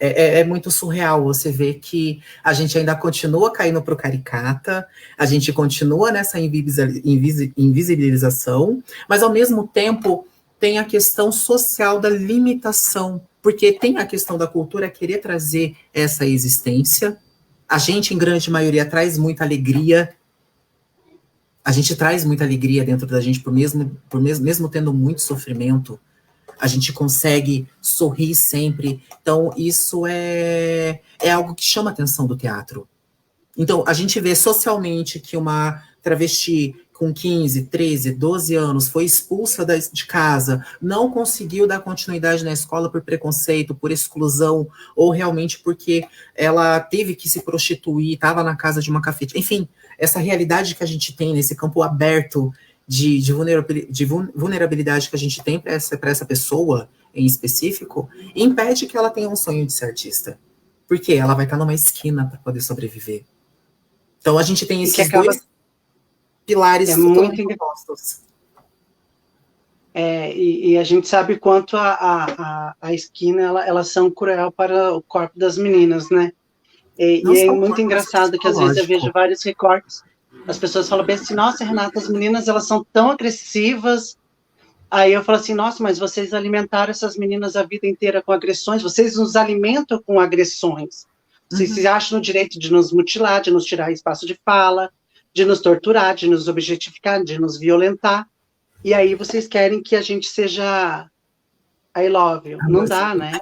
é muito surreal você ver que a gente ainda continua caindo pro caricata, a gente continua nessa invisibilização, mas ao mesmo tempo tem a questão social da limitação, porque tem a questão da cultura querer trazer essa existência. A gente, em grande maioria, traz muita alegria. A gente traz muita alegria dentro da gente, mesmo tendo muito sofrimento. A gente consegue sorrir sempre. Então, isso é algo que chama a atenção do teatro. Então, a gente vê socialmente que uma travesti com 15, 13, 12 anos foi expulsa de casa, não conseguiu dar continuidade na escola por preconceito, por exclusão, ou realmente porque ela teve que se prostituir, estava na casa de uma cafete. Enfim, essa realidade que a gente tem nesse campo aberto de vulnerabilidade que a gente tem para essa pessoa em específico, impede que ela tenha um sonho de ser artista. Porque ela vai estar numa esquina para poder sobreviver. Então a gente tem esses dois pilares totalmente opostos. E a gente sabe quanto a esquina, elas são cruel para o corpo das meninas, né? E é muito engraçado que às vezes eu vejo vários recortes. As pessoas falam bem assim, nossa, Renata, as meninas, elas são tão agressivas. Aí eu falo assim, nossa, mas vocês alimentaram essas meninas a vida inteira com agressões, vocês nos alimentam com agressões. Vocês se acham no direito de nos mutilar, de nos tirar espaço de fala, de nos torturar, de nos objetificar, de nos violentar. e aí vocês querem que a gente seja I love you. Não dá, né?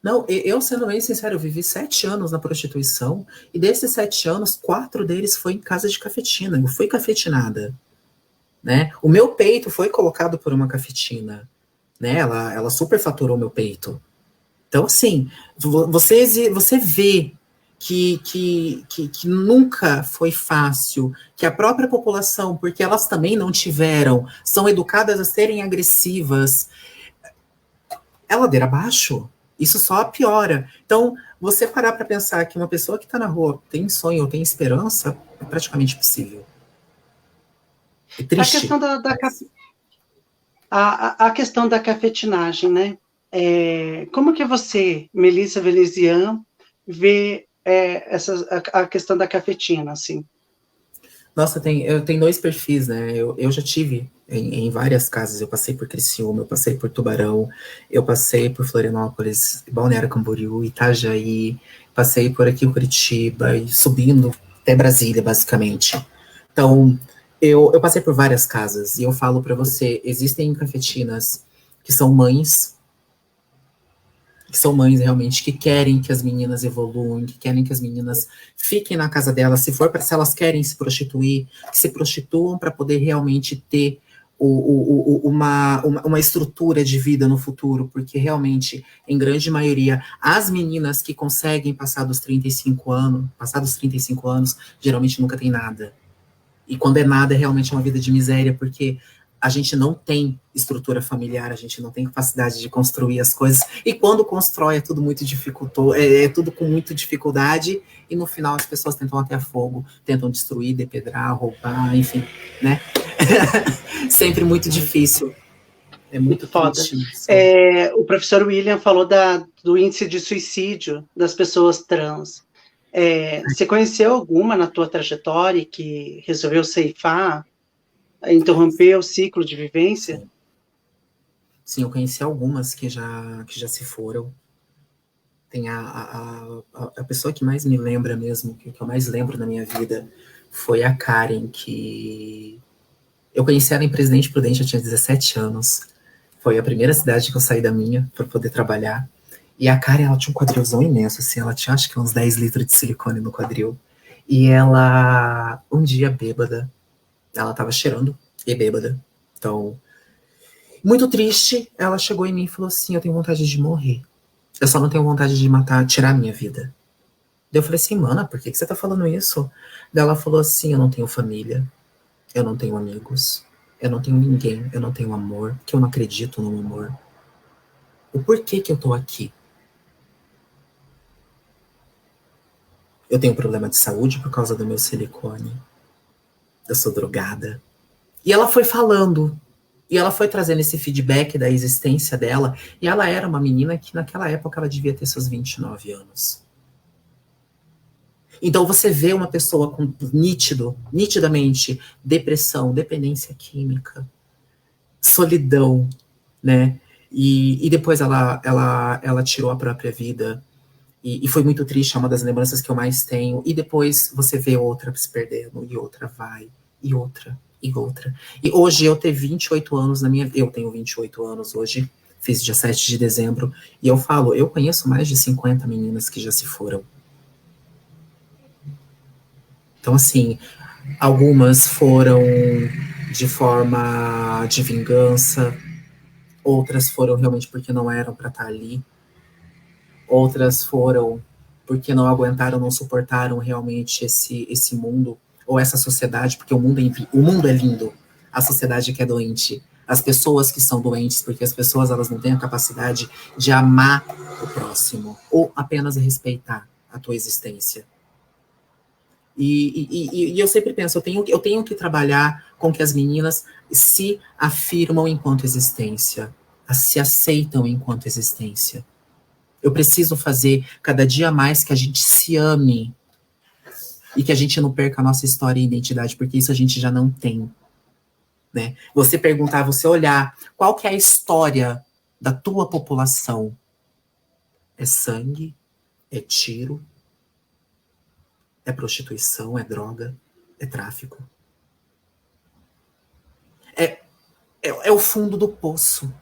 Não, eu sendo bem sincero, eu vivi 7 anos na prostituição, e desses 7 anos, 4 deles foi em casa de cafetina. Eu fui cafetinada, né? O meu peito foi colocado por uma cafetina, né? Ela superfaturou meu peito. Então, assim, você vê que nunca foi fácil, que a própria população, porque elas também não tiveram, são educadas a serem agressivas, é ladeira abaixo. Isso só piora. Então, você parar para pensar que uma pessoa que está na rua tem sonho ou tem esperança, é praticamente impossível. É A triste. questão a questão da cafetinagem, né? Como que você, Melissa Venezian, vê a questão da cafetina, assim? Nossa, eu tenho 2 perfis, né? Eu já tive em várias casas. Eu passei por Criciúma, eu passei por Tubarão, eu passei por Florianópolis, Balneário Camboriú, Itajaí, passei por aqui em Curitiba e subindo até Brasília, basicamente. Então, eu passei por várias casas e eu falo para você, existem cafetinas que são realmente que querem que as meninas evoluam, que querem que as meninas fiquem na casa delas, se elas querem se prostituir, que se prostituam para poder realmente ter uma estrutura de vida no futuro, porque realmente, em grande maioria, as meninas que conseguem passar dos 35 anos, geralmente nunca tem nada. E quando é nada, é realmente uma vida de miséria, porque a gente não tem estrutura familiar, a gente não tem capacidade de construir as coisas, e quando constrói é tudo muito dificultoso, é tudo com muita dificuldade, e no final as pessoas tentam até fogo, tentam destruir, depedrar, roubar, enfim, né? Sempre muito difícil. É muito Foda. triste isso. O professor William falou do índice de suicídio das pessoas trans. Você conheceu alguma na tua trajetória que resolveu ceifar, interromper o ciclo de vivência? Sim. Sim, eu conheci algumas que já se foram. Tem a pessoa que mais me lembra mesmo, que eu mais lembro na minha vida, foi a Karen, que eu conheci ela em Presidente Prudente, eu tinha 17 anos. Foi a primeira cidade que eu saí da minha para poder trabalhar. E a Karen, ela tinha um quadrilzão imenso, assim, ela tinha acho que uns 10 litros de silicone no quadril. E ela, um dia bêbada, ela tava cheirando e bêbada. Então, muito triste, ela chegou em mim e falou assim: eu tenho vontade de morrer. Eu só não tenho vontade de matar, tirar a minha vida. Daí eu falei assim, mana, por que você tá falando isso? Daí ela falou assim, eu não tenho família, eu não tenho amigos, eu não tenho ninguém, eu não tenho amor, que eu não acredito no amor. O porquê que eu tô aqui? Eu tenho problema de saúde por causa do meu silicone. Eu sou drogada. E ela foi falando, e ela foi trazendo esse feedback da existência dela, e ela era uma menina que naquela época ela devia ter seus 29 anos. Então você vê uma pessoa com nitidamente, depressão, dependência química, solidão, né? E depois ela tirou a própria vida. E foi muito triste, é uma das lembranças que eu mais tenho. E depois você vê outra se perdendo, e outra vai, e outra, e outra. E hoje eu tenho 28 anos na minha. Eu tenho 28 anos hoje, fiz dia 7 de dezembro, e eu falo, eu conheço mais de 50 meninas que já se foram. Então, assim, algumas foram de forma de vingança, outras foram realmente porque não eram para estar ali, outras foram porque não aguentaram, não suportaram realmente esse mundo ou essa sociedade, porque o mundo é lindo, a sociedade que é doente, as pessoas que são doentes, porque as pessoas elas não têm a capacidade de amar o próximo ou apenas respeitar a tua existência. E eu sempre penso, eu tenho que trabalhar com que as meninas se afirmam enquanto existência, se aceitam enquanto existência. Eu preciso fazer cada dia mais que a gente se ame e que a gente não perca a nossa história e identidade, porque isso a gente já não tem. Né? Você perguntar, você olhar, qual que é a história da tua população? É sangue? É tiro? É prostituição? É droga? É tráfico? É é o fundo do poço.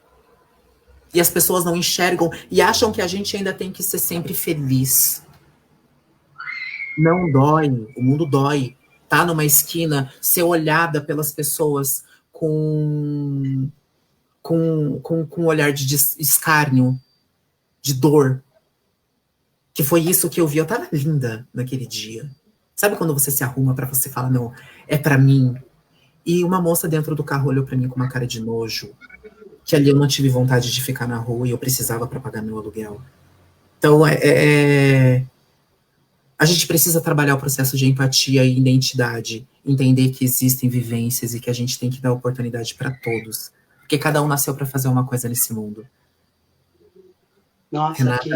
E as pessoas não enxergam e acham que a gente ainda tem que ser sempre feliz. Não dói, o mundo dói. Tá numa esquina, ser olhada pelas pessoas com um olhar de escárnio, de dor. Que foi isso que eu vi. Eu tava linda naquele dia. Sabe quando você se arruma pra você falar, não, é pra mim? E uma moça dentro do carro olhou pra mim com uma cara de nojo. Que ali eu não tive vontade de ficar na rua e eu precisava para pagar meu aluguel. Então, a gente precisa trabalhar o processo de empatia e identidade, entender que existem vivências e que a gente tem que dar oportunidade para todos, porque cada um nasceu para fazer uma coisa nesse mundo. Nossa, Renata,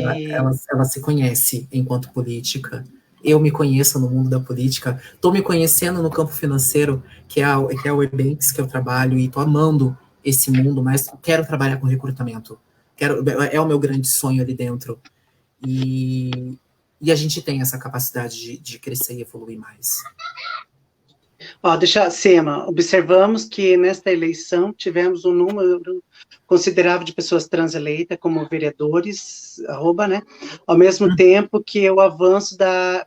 ela se conhece enquanto política. Eu me conheço no mundo da política. Estou me conhecendo no campo financeiro, que é a Webanks, que eu trabalho, e estou amando esse mundo, mas quero trabalhar com recrutamento. É o meu grande sonho ali dentro. E a gente tem essa capacidade de crescer e evoluir mais. Sema, observamos que nesta eleição tivemos um número considerável de pessoas trans eleitas como vereadores, né? Ao mesmo tempo que o avanço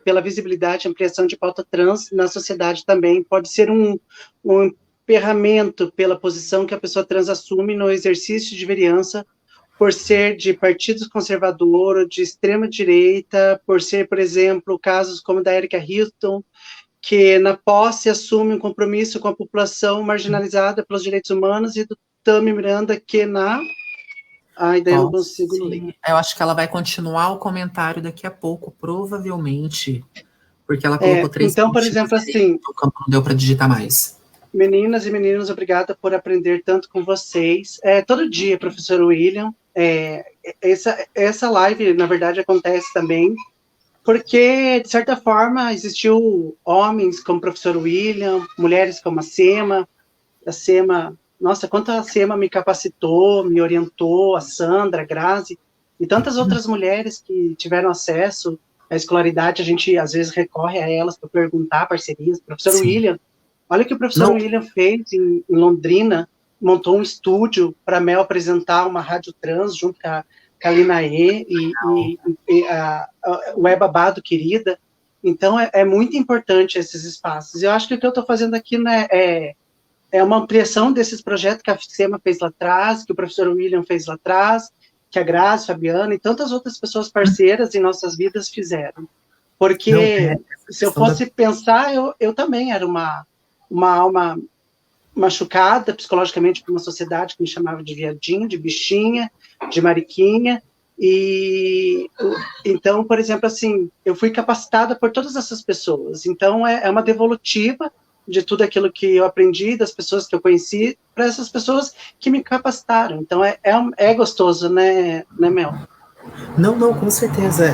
pela visibilidade e ampliação de pauta trans na sociedade também pode ser um emperramento pela posição que a pessoa trans assume no exercício de vereança, por ser de partidos conservadores, de extrema-direita, por ser, por exemplo, casos como o da Erika Hilton, que na posse assume um compromisso com a população marginalizada pelos direitos humanos, e do Tami Miranda, que daí eu não consigo ler. Eu acho que ela vai continuar o comentário daqui a pouco, provavelmente, porque ela colocou 3 Então, por exemplo, assim... O campo não deu para digitar mais. Meninas e meninos, obrigada por aprender tanto com vocês. Todo dia, professor William, essa live, na verdade, acontece também porque, de certa forma, existiu homens como o professor William, mulheres como a Sema, nossa, quanto a Sema me capacitou, me orientou, a Sandra, a Grazi, e tantas outras mulheres que tiveram acesso à escolaridade, a gente, às vezes, recorre a elas para perguntar parcerias. O professor William, olha o que o professor William fez em Londrina, montou um estúdio para a Mel apresentar uma rádio trans junto com a Kalinaê e a Babado Querida. Então, é muito importante esses espaços. Eu acho que o que eu estou fazendo aqui, né, é uma ampliação desses projetos que a Sema fez lá atrás, que o professor William fez lá atrás, que a Grazi, Fabiana e tantas outras pessoas parceiras em nossas vidas fizeram. Porque, se eu fosse pensar, eu também era uma alma machucada psicologicamente por uma sociedade que me chamava de viadinho, de bichinha, de mariquinha, e então, por exemplo, assim, eu fui capacitada por todas essas pessoas, então é uma devolutiva de tudo aquilo que eu aprendi, das pessoas que eu conheci, para essas pessoas que me capacitaram, então é gostoso, né, Mel? Não, com certeza,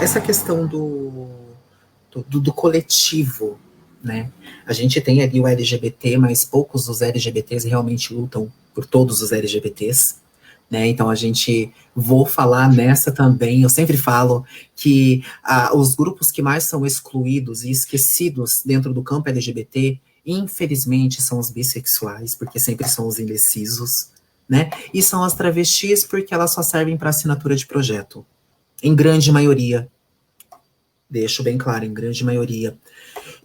essa questão do coletivo, né? A gente tem ali o LGBT, mas poucos dos LGBTs realmente lutam por todos os LGBTs, né? Então vou falar nessa também, eu sempre falo que os grupos que mais são excluídos e esquecidos dentro do campo LGBT, infelizmente, são os bissexuais, porque sempre são os indecisos, né? E são as travestis, porque elas só servem para assinatura de projeto, em grande maioria. Deixo bem claro, em grande maioria.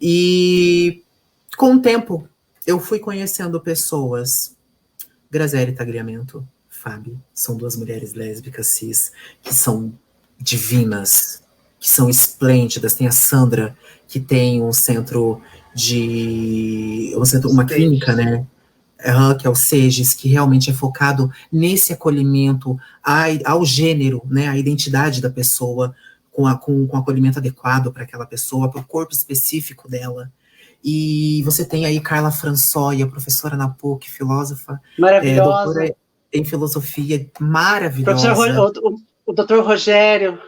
E com o tempo, eu fui conhecendo pessoas, Graziele Tagliamento, Fábio, são 2 mulheres lésbicas cis, que são divinas, que são esplêndidas. Tem a Sandra, que tem um centro uma clínica, né? Que é o SEGES, que realmente é focado nesse acolhimento ao gênero, né? A identidade da pessoa, com acolhimento adequado para aquela pessoa, para o corpo específico dela. E você tem aí Carla Françoia, professora na PUC, filósofa, doutora em filosofia, maravilhosa. O doutor Rogério.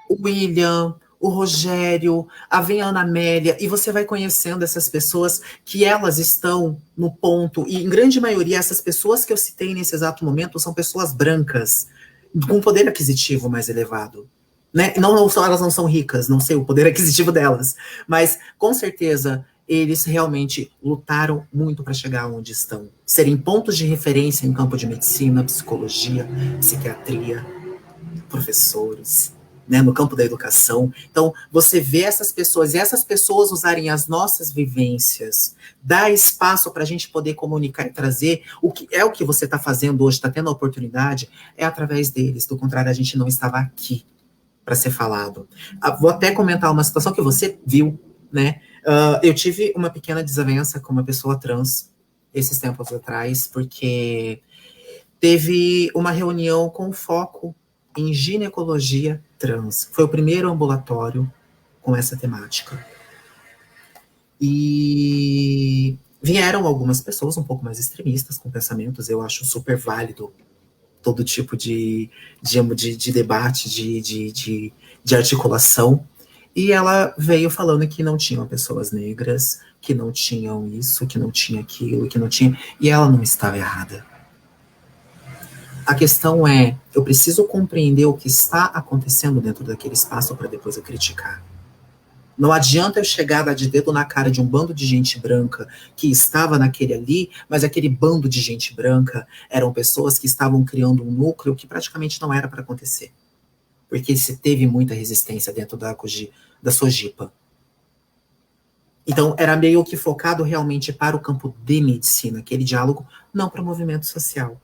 O William, o Rogério, a Ana Amélia, e você vai conhecendo essas pessoas que elas estão no ponto, e em grande maioria essas pessoas que eu citei nesse exato momento são pessoas brancas, com poder aquisitivo mais elevado. Né? Elas não são ricas, não sei o poder aquisitivo delas, mas com certeza eles realmente lutaram muito para chegar onde estão. Serem pontos de referência em campo de medicina, psicologia, psiquiatria, professores, né, no campo da educação. Então, você vê essas pessoas, e essas pessoas usarem as nossas vivências, dar espaço para a gente poder comunicar e trazer o que você está fazendo hoje, está tendo a oportunidade, é através deles. Do contrário, a gente não estava aqui para ser falado. Vou até comentar uma situação que você viu, né? Eu tive uma pequena desavença com uma pessoa trans esses tempos atrás, porque teve uma reunião com foco em ginecologia trans. Foi o primeiro ambulatório com essa temática. E vieram algumas pessoas um pouco mais extremistas com pensamentos, eu acho super válido todo tipo de debate, de articulação. E ela veio falando que não tinham pessoas negras, que não tinham isso, que não tinha aquilo, que não tinha... E ela não estava errada. A questão é, eu preciso compreender o que está acontecendo dentro daquele espaço para depois eu criticar. Não adianta eu chegar dar de dedo na cara de um bando de gente branca que estava naquele ali, mas aquele bando de gente branca eram pessoas que estavam criando um núcleo que praticamente não era para acontecer. Porque se teve muita resistência dentro da Sojipa. Então, era meio que focado realmente para o campo de medicina, aquele diálogo, não para o movimento social,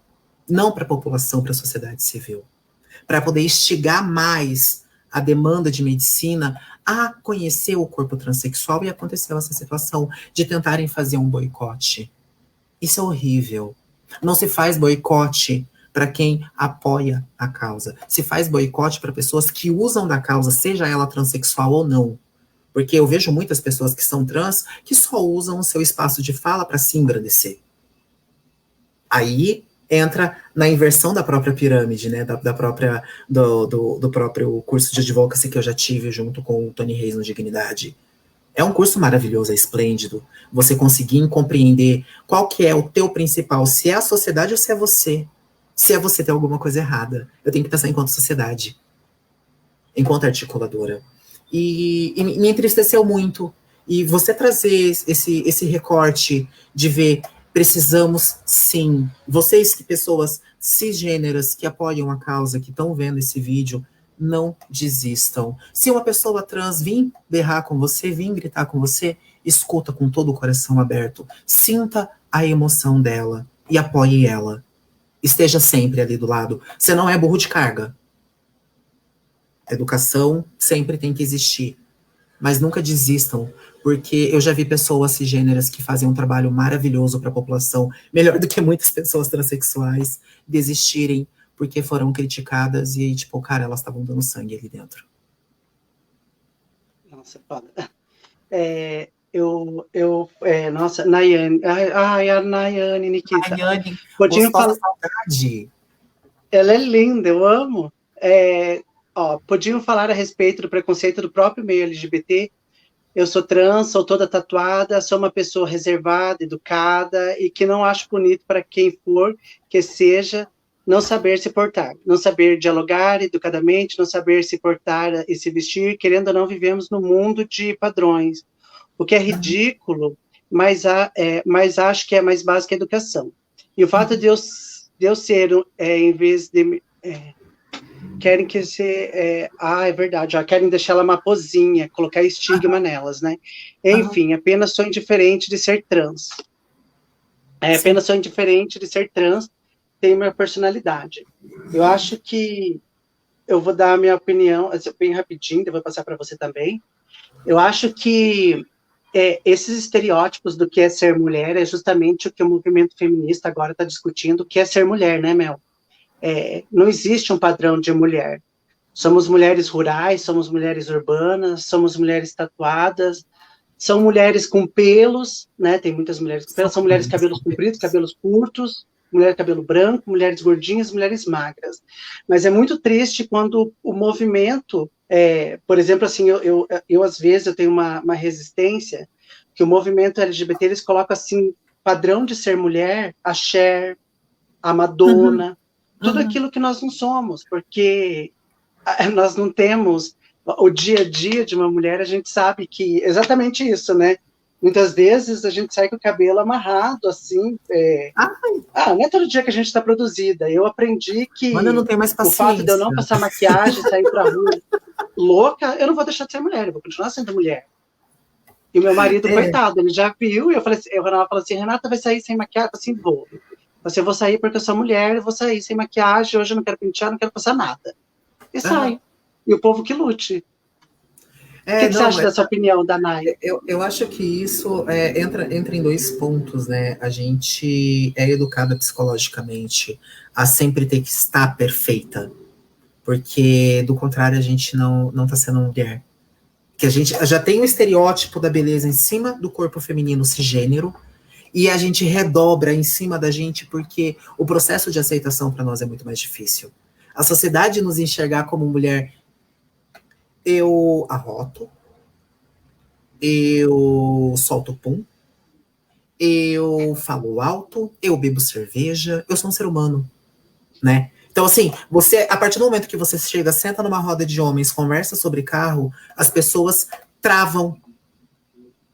não para a população, para a sociedade civil, para poder instigar mais a demanda de medicina a conhecer o corpo transexual, e aconteceu essa situação de tentarem fazer um boicote. Isso é horrível. Não se faz boicote para quem apoia a causa. Se faz boicote para pessoas que usam da causa, seja ela transexual ou não. Porque eu vejo muitas pessoas que são trans que só usam o seu espaço de fala para se engrandecer. Aí entra na inversão da própria pirâmide, né, do próprio curso de advocacy que eu já tive junto com o Tony Reis no Dignidade. É um curso maravilhoso, é esplêndido. Você conseguir compreender qual que é o teu principal, se é a sociedade ou se é você. Se é você, tem alguma coisa errada. Eu tenho que pensar enquanto sociedade, enquanto articuladora. E me entristeceu muito. E você trazer esse recorte de ver, precisamos sim, vocês que pessoas cisgêneras que apoiam a causa, que estão vendo esse vídeo, não desistam. Se uma pessoa trans vir berrar com você, vir gritar com você, escuta com todo o coração aberto. Sinta a emoção dela e apoie ela. Esteja sempre ali do lado. Você não é burro de carga. A educação sempre tem que existir. Mas nunca desistam, porque eu já vi pessoas cisgêneras que fazem um trabalho maravilhoso para a população, melhor do que muitas pessoas transexuais, desistirem porque foram criticadas e, tipo, cara, elas estavam dando sangue ali dentro. Nossa, foda. Nossa, Nayane. Ai, a Nayane, Nikita. Nayane, Podinho falar. Saudade. Ela é linda, eu amo. Podiam falar a respeito do preconceito do próprio meio LGBT. Eu sou trans, sou toda tatuada, sou uma pessoa reservada, educada e que não acho bonito para quem for que seja não saber se portar, não saber dialogar educadamente, não saber se portar e se vestir. Querendo ou não, vivemos num mundo de padrões, o que é ridículo, mas acho que é mais básico a educação. E o fato de eu ser, em vez de... querem que você... é verdade, já querem deixar ela uma pozinha, colocar estigma nelas, né? Enfim, apenas sou indiferente de ser trans. Apenas sou indiferente de ser trans, tenho minha personalidade. Eu acho que... Eu vou dar a minha opinião, bem rapidinho, depois vou passar para você também. Eu acho que esses estereótipos do que é ser mulher é justamente o que o movimento feminista agora está discutindo, o que é ser mulher, né, Mel? Não existe um padrão de mulher. Somos mulheres rurais, somos mulheres urbanas, somos mulheres tatuadas, são mulheres com pelos, né? Tem muitas mulheres com pelos, são mulheres cabelos compridos, cabelos curtos, mulher cabelo branco, mulheres gordinhas, mulheres magras. Mas é muito triste quando o movimento, por exemplo, assim, eu às vezes eu tenho uma resistência, que o movimento LGBT, eles colocam assim, padrão de ser mulher, a Cher, a Madonna, tudo aquilo que nós não somos, porque nós não temos o dia a dia de uma mulher, a gente sabe que exatamente isso, né? Muitas vezes a gente sai com o cabelo amarrado, assim. Não é todo dia que a gente está produzida. Eu aprendi que Mano, eu não tenho mais o fato de eu paciência. não passar maquiagem, sair pra rua louca, eu não vou deixar de ser mulher, eu vou continuar sendo mulher. E o meu marido, coitado, ele já viu, e eu falei assim, Renata falou assim, Renata vai sair sem maquiagem? Eu falei assim, vou. Eu vou sair porque eu sou mulher, eu vou sair sem maquiagem, hoje eu não quero pentear, não quero passar nada. E sai. E o povo que lute. O que você acha dessa opinião, Danai? Eu acho que isso entra em 2 pontos, né? A gente é educada psicologicamente a sempre ter que estar perfeita, porque do contrário a gente não tá sendo mulher. Que a gente já tem o estereótipo da beleza em cima do corpo feminino cisgênero, e a gente redobra em cima da gente porque o processo de aceitação para nós é muito mais difícil. A sociedade nos enxergar como mulher, eu arroto, eu solto pum, eu falo alto, eu bebo cerveja, eu sou um ser humano, né? Então, assim, você, a partir do momento que você chega, senta numa roda de homens, conversa sobre carro, as pessoas travam.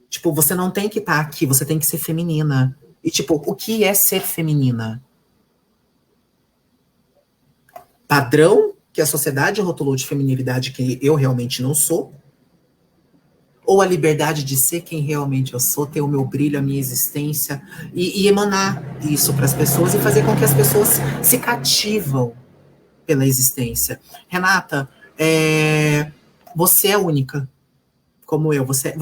Tipo, você não tem que estar aqui, você tem que ser feminina. E, tipo, o que é ser feminina? Padrão que a sociedade rotulou de feminilidade que eu realmente não sou? Ou a liberdade de ser quem realmente eu sou, ter o meu brilho, a minha existência, e emanar isso para as pessoas e fazer com que as pessoas se cativam pela existência. Renata, você é única, como eu. Você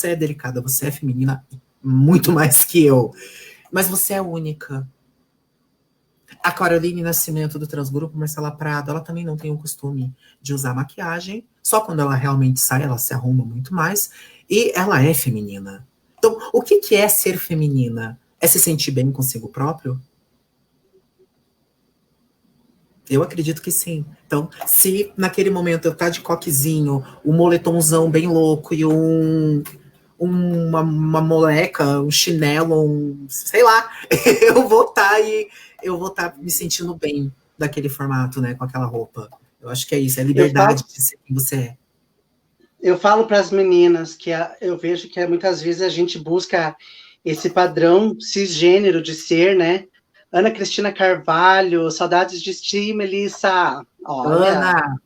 é delicada, você é feminina muito mais que eu. Mas você é única. A Caroline Nascimento do Transgrupo, Marcela Prado, ela também não tem o costume de usar maquiagem. Só quando ela realmente sai, ela se arruma muito mais. E ela é feminina. Então, o que é ser feminina? É se sentir bem consigo próprio? Eu acredito que sim. Então, se naquele momento eu tá de coquezinho, um moletomzão bem louco e uma moleca, um chinelo, sei lá, eu vou estar me sentindo bem daquele formato, né, com aquela roupa. Eu acho que é isso, é liberdade de ser quem você é. Eu falo para as meninas que eu vejo que muitas vezes a gente busca esse padrão cisgênero de ser, né? Ana Cristina Carvalho, saudades de ti, Melissa. Olha, Ana,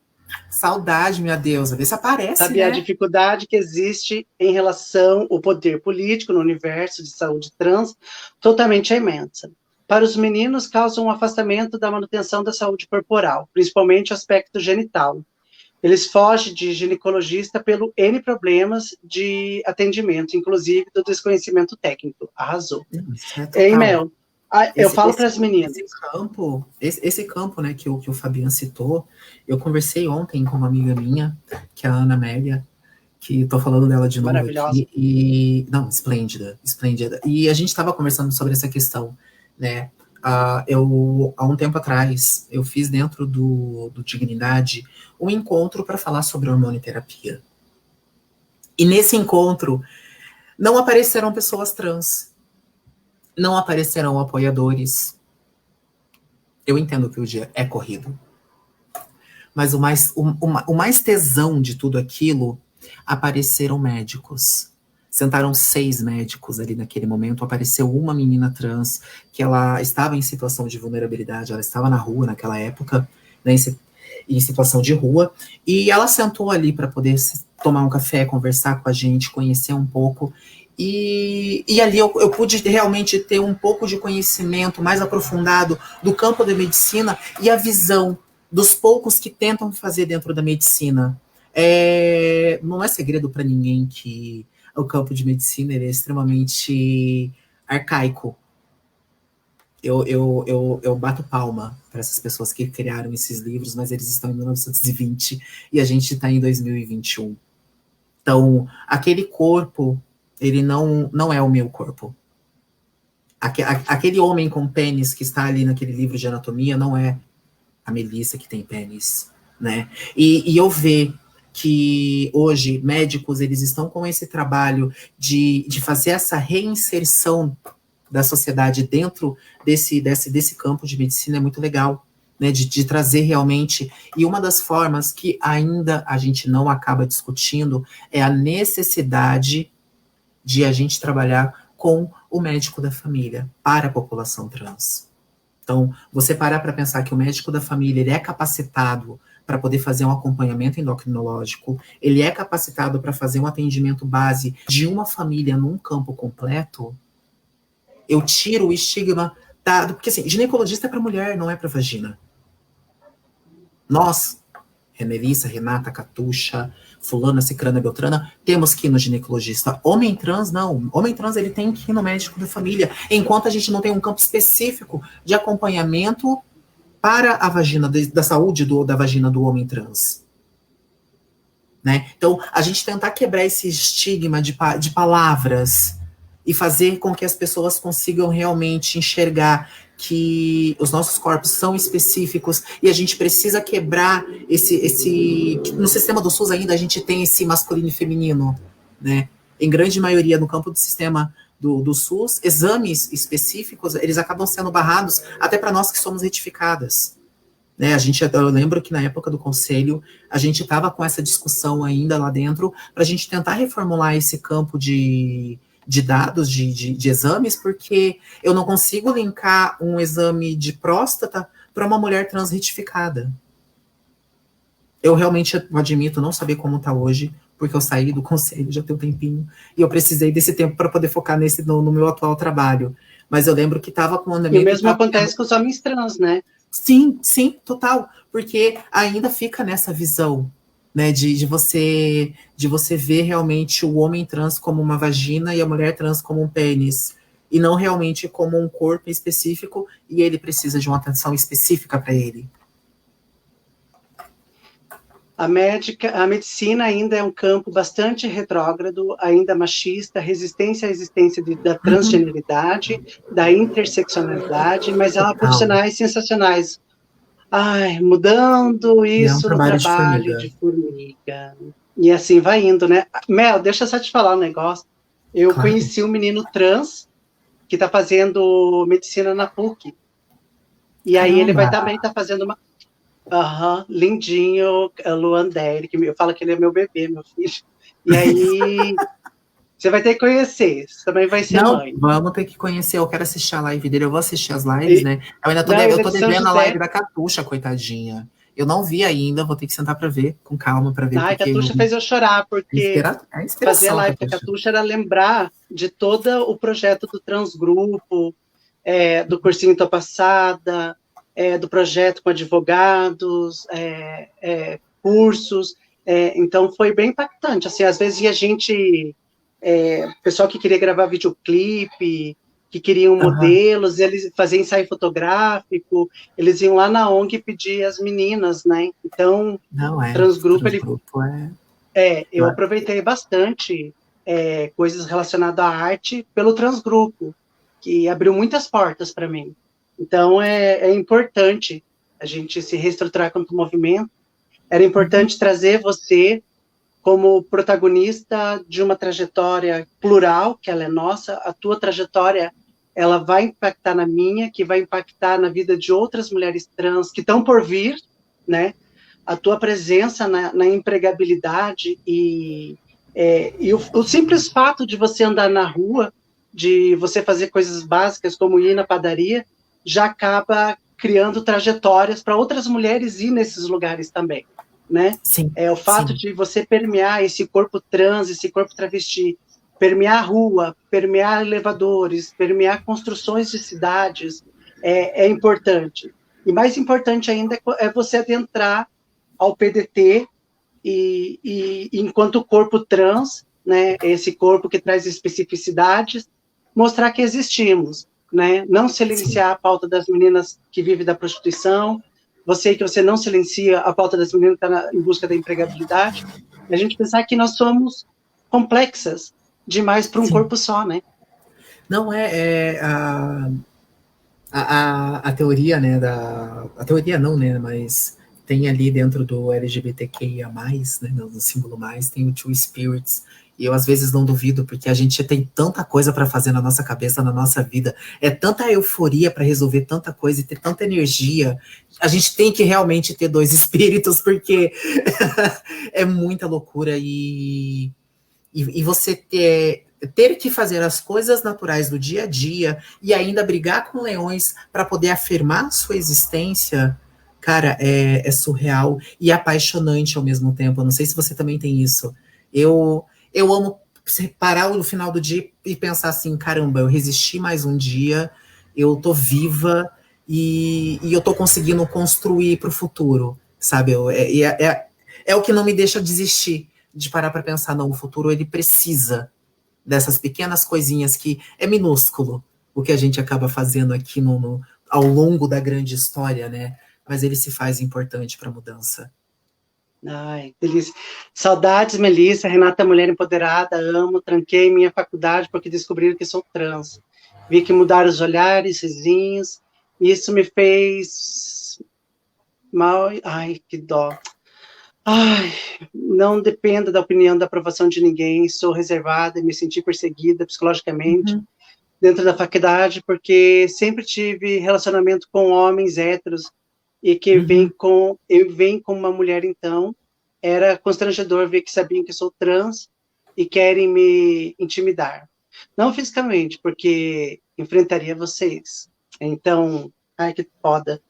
saudade, minha deusa, vê se aparece, sabe, né? a dificuldade que existe em relação ao poder político no universo de saúde trans, totalmente imensa. Para os meninos, causa um afastamento da manutenção da saúde corporal, principalmente o aspecto genital. Eles fogem de ginecologista pelo N problemas de atendimento, inclusive do desconhecimento técnico. Arrasou. Ei, Mel, eu falo para as meninas. Esse campo, né, que o Fabiano citou, eu conversei ontem com uma amiga minha, que é a Ana Amélia, que estou falando dela de novo aqui. Não, esplêndida. E a gente estava conversando sobre essa questão, né? Há um tempo atrás, eu fiz dentro do Dignidade um encontro para falar sobre hormonioterapia. E nesse encontro, não apareceram pessoas trans, não aparecerão apoiadores. Eu entendo que o dia é corrido. Mas o mais tesão de tudo aquilo, apareceram médicos. Sentaram 6 médicos ali naquele momento. Apareceu uma menina trans, que ela estava em situação de vulnerabilidade, ela estava na rua naquela época, né, em situação de rua, e ela sentou ali para poder tomar um café, conversar com a gente, conhecer um pouco. E ali eu pude realmente ter um pouco de conhecimento mais aprofundado do campo da medicina e a visão dos poucos que tentam fazer dentro da medicina. Não é segredo para ninguém que o campo de medicina é extremamente arcaico. Eu bato palma para essas pessoas que criaram esses livros, mas eles estão em 1920 e a gente está em 2021. Então, aquele corpo, ele não é o meu corpo. Aquele homem com pênis que está ali naquele livro de anatomia não é a Melissa que tem pênis, né? E eu vejo que hoje médicos eles estão com esse trabalho de fazer essa reinserção da sociedade dentro desse campo de medicina é muito legal, né? De trazer realmente, e uma das formas que ainda a gente não acaba discutindo é a necessidade de a gente trabalhar com o médico da família para a população trans. Então, você parar para pensar que o médico da família ele é capacitado para poder fazer um acompanhamento endocrinológico, ele é capacitado para fazer um atendimento base de uma família num campo completo, eu tiro o estigma porque assim, ginecologista é para mulher, não é para vagina. Nós, Melissa, Renata, Catuxa, fulana, cicrana, beltrana, temos que ir no ginecologista. Homem trans, não. Homem trans, ele tem que ir no médico da família, enquanto a gente não tem um campo específico de acompanhamento para a vagina, da saúde da vagina do homem trans. Né? Então, a gente tentar quebrar esse estigma de palavras e fazer com que as pessoas consigam realmente enxergar que os nossos corpos são específicos e a gente precisa quebrar esse... No sistema do SUS ainda a gente tem esse masculino e feminino, né? Em grande maioria no campo do sistema do SUS, exames específicos, eles acabam sendo barrados até para nós que somos retificadas. Né? Eu lembro que na época do conselho, a gente estava com essa discussão ainda lá dentro para a gente tentar reformular esse campo de dados, de exames, porque eu não consigo linkar um exame de próstata para uma mulher trans retificada. Eu realmente admito não saber como está hoje, porque eu saí do conselho já tem um tempinho, e eu precisei desse tempo para poder focar no meu atual trabalho. Mas eu lembro que estava com o andamento... E o mesmo acontece com os homens trans, né? Sim, total, porque ainda fica nessa visão, né, de você ver realmente o homem trans como uma vagina e a mulher trans como um pênis, e não realmente como um corpo específico, e ele precisa de uma atenção específica para ele. A medicina ainda é um campo bastante retrógrado, ainda machista, resistência à existência da transgeneridade, da interseccionalidade, mas ela há profissionais sensacionais. Ai, mudando isso no trabalho de formiga. E assim vai indo, né? Mel, deixa eu só te falar um negócio. Eu conheci um menino trans que está fazendo medicina na PUC. E aí ele vai também estar fazendo uma... lindinho, Luan Derek, que eu falo que ele é meu bebê, meu filho. E aí, você vai ter que conhecer, você também vai ser mãe. Vamos ter que conhecer, eu quero assistir a live dele, eu vou assistir as lives, né? Eu ainda tô devendo a live da Catuxa, coitadinha. Eu não vi ainda, vou ter que sentar pra ver, com calma, pra ver. A Catuxa fez eu chorar, porque fazer a live da Catuxa era lembrar de todo o projeto do Transgrupo, do Cursinho Tô Passada, do projeto com advogados, cursos, então foi bem impactante, assim, às vezes ia gente, pessoal que queria gravar videoclipe, que queriam modelos, eles faziam ensaio fotográfico, eles iam lá na ONG pedir as meninas, né, então, Transgrupo, eu aproveitei bastante coisas relacionadas à arte pelo Transgrupo, que abriu muitas portas para mim. Então, é importante a gente se reestruturar quanto movimento. Era importante trazer você como protagonista de uma trajetória plural, que ela é nossa. A tua trajetória, ela vai impactar na minha, que vai impactar na vida de outras mulheres trans que estão por vir, né? A tua presença na empregabilidade e o simples fato de você andar na rua, de você fazer coisas básicas como ir na padaria, já acaba criando trajetórias para outras mulheres ir nesses lugares também, né? Sim, o fato de você permear esse corpo trans, esse corpo travesti, permear a rua, permear elevadores, permear construções de cidades, é importante. E mais importante ainda é você adentrar ao PDT e enquanto corpo trans, né, esse corpo que traz especificidades, mostrar que existimos, né? Não silenciar a pauta das meninas que vivem da prostituição, que você não silencia a pauta das meninas que estão em busca da empregabilidade, a gente pensar que nós somos complexas demais para um corpo só, né? Não, a teoria, né, a teoria não, né, mas tem ali dentro do LGBTQIA+, né, no símbolo mais, tem o Two Spirits, e eu às vezes não duvido, porque a gente tem tanta coisa para fazer na nossa cabeça, na nossa vida, é tanta euforia para resolver tanta coisa e ter tanta energia, a gente tem que realmente ter dois espíritos, porque é muita loucura, e você ter que fazer as coisas naturais do dia a dia e ainda brigar com leões para poder afirmar sua existência, cara, é surreal e apaixonante ao mesmo tempo. Eu não sei se você também tem isso. Eu amo parar no final do dia e pensar assim, caramba, eu resisti mais um dia, eu tô viva e eu tô conseguindo construir para o futuro, sabe? É o que não me deixa desistir de parar para pensar, não, o futuro ele precisa dessas pequenas coisinhas que é minúsculo o que a gente acaba fazendo aqui ao longo da grande história, né? Mas ele se faz importante para a mudança. Ai, delícia. Saudades, Melissa, Renata Mulher Empoderada, amo, tranquei minha faculdade porque descobriram que sou trans. Vi que mudaram os olhares, risinhos, e isso me fez mal. Ai, que dó. Ai, não dependo da opinião, da aprovação de ninguém, sou reservada e me senti perseguida psicologicamente dentro da faculdade, porque sempre tive relacionamento com homens héteros e que vem com uma mulher, então, era constrangedor ver que sabiam que sou trans e querem me intimidar. Não fisicamente, porque enfrentaria vocês. Então, ai, que foda.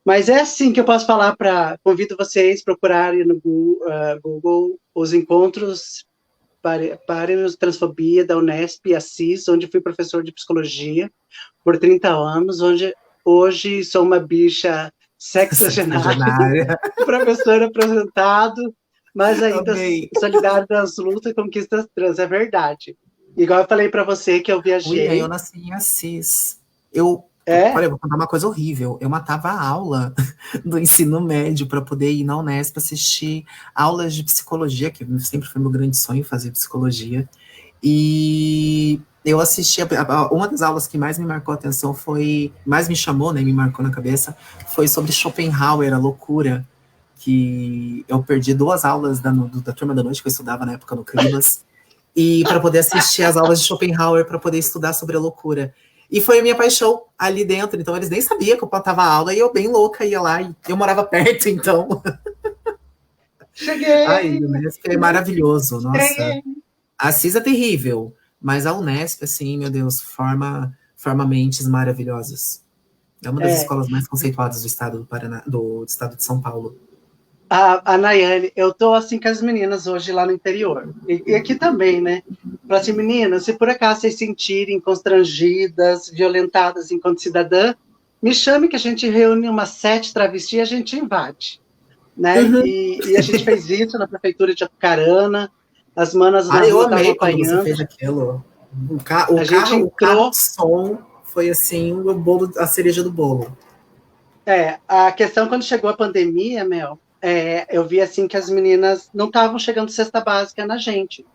Mas é assim que eu posso falar convido vocês a procurarem no Google os encontros para transfobia da Unesp e Assis, onde fui professor de psicologia por 30 anos, onde hoje sou uma bicha sexagenária, professor aposentado, mas ainda solidário das lutas e conquistas trans, é verdade. Igual eu falei para você que eu viajei. Eu nasci em Assis. Olha, eu vou contar uma coisa horrível. Eu matava a aula do ensino médio para poder ir na Unesp assistir aulas de psicologia, que sempre foi meu grande sonho fazer psicologia. E eu assisti, uma das aulas que mais me marcou a atenção mais me chamou, né, me marcou na cabeça, foi sobre Schopenhauer, a loucura, que eu perdi 2 aulas da turma da noite que eu estudava na época no Climas, e para poder assistir as aulas de Schopenhauer, para poder estudar sobre a loucura. E foi a minha paixão ali dentro, então eles nem sabiam que eu tava aula, e eu bem louca ia lá, e eu morava perto, então... Cheguei! Ai, o Unesp é maravilhoso, nossa. A Assis é terrível, mas a Unesp, assim, meu Deus, forma mentes maravilhosas. É uma das escolas mais conceituadas do estado do Paraná, do estado de São Paulo. A Nayane, eu tô assim com as meninas hoje lá no interior, e aqui também, né? Falei assim, meninas, se por acaso vocês sentirem constrangidas, violentadas enquanto cidadã, me chame que a gente reúne umas 7 travestis e a gente invade, né? E a gente fez isso na prefeitura de Apucarana, as manas na rua estavam apanhando. Você fez aquilo. O carro som foi assim, a cereja do bolo. A questão quando chegou a pandemia, eu vi assim que as meninas não estavam chegando cesta básica na gente,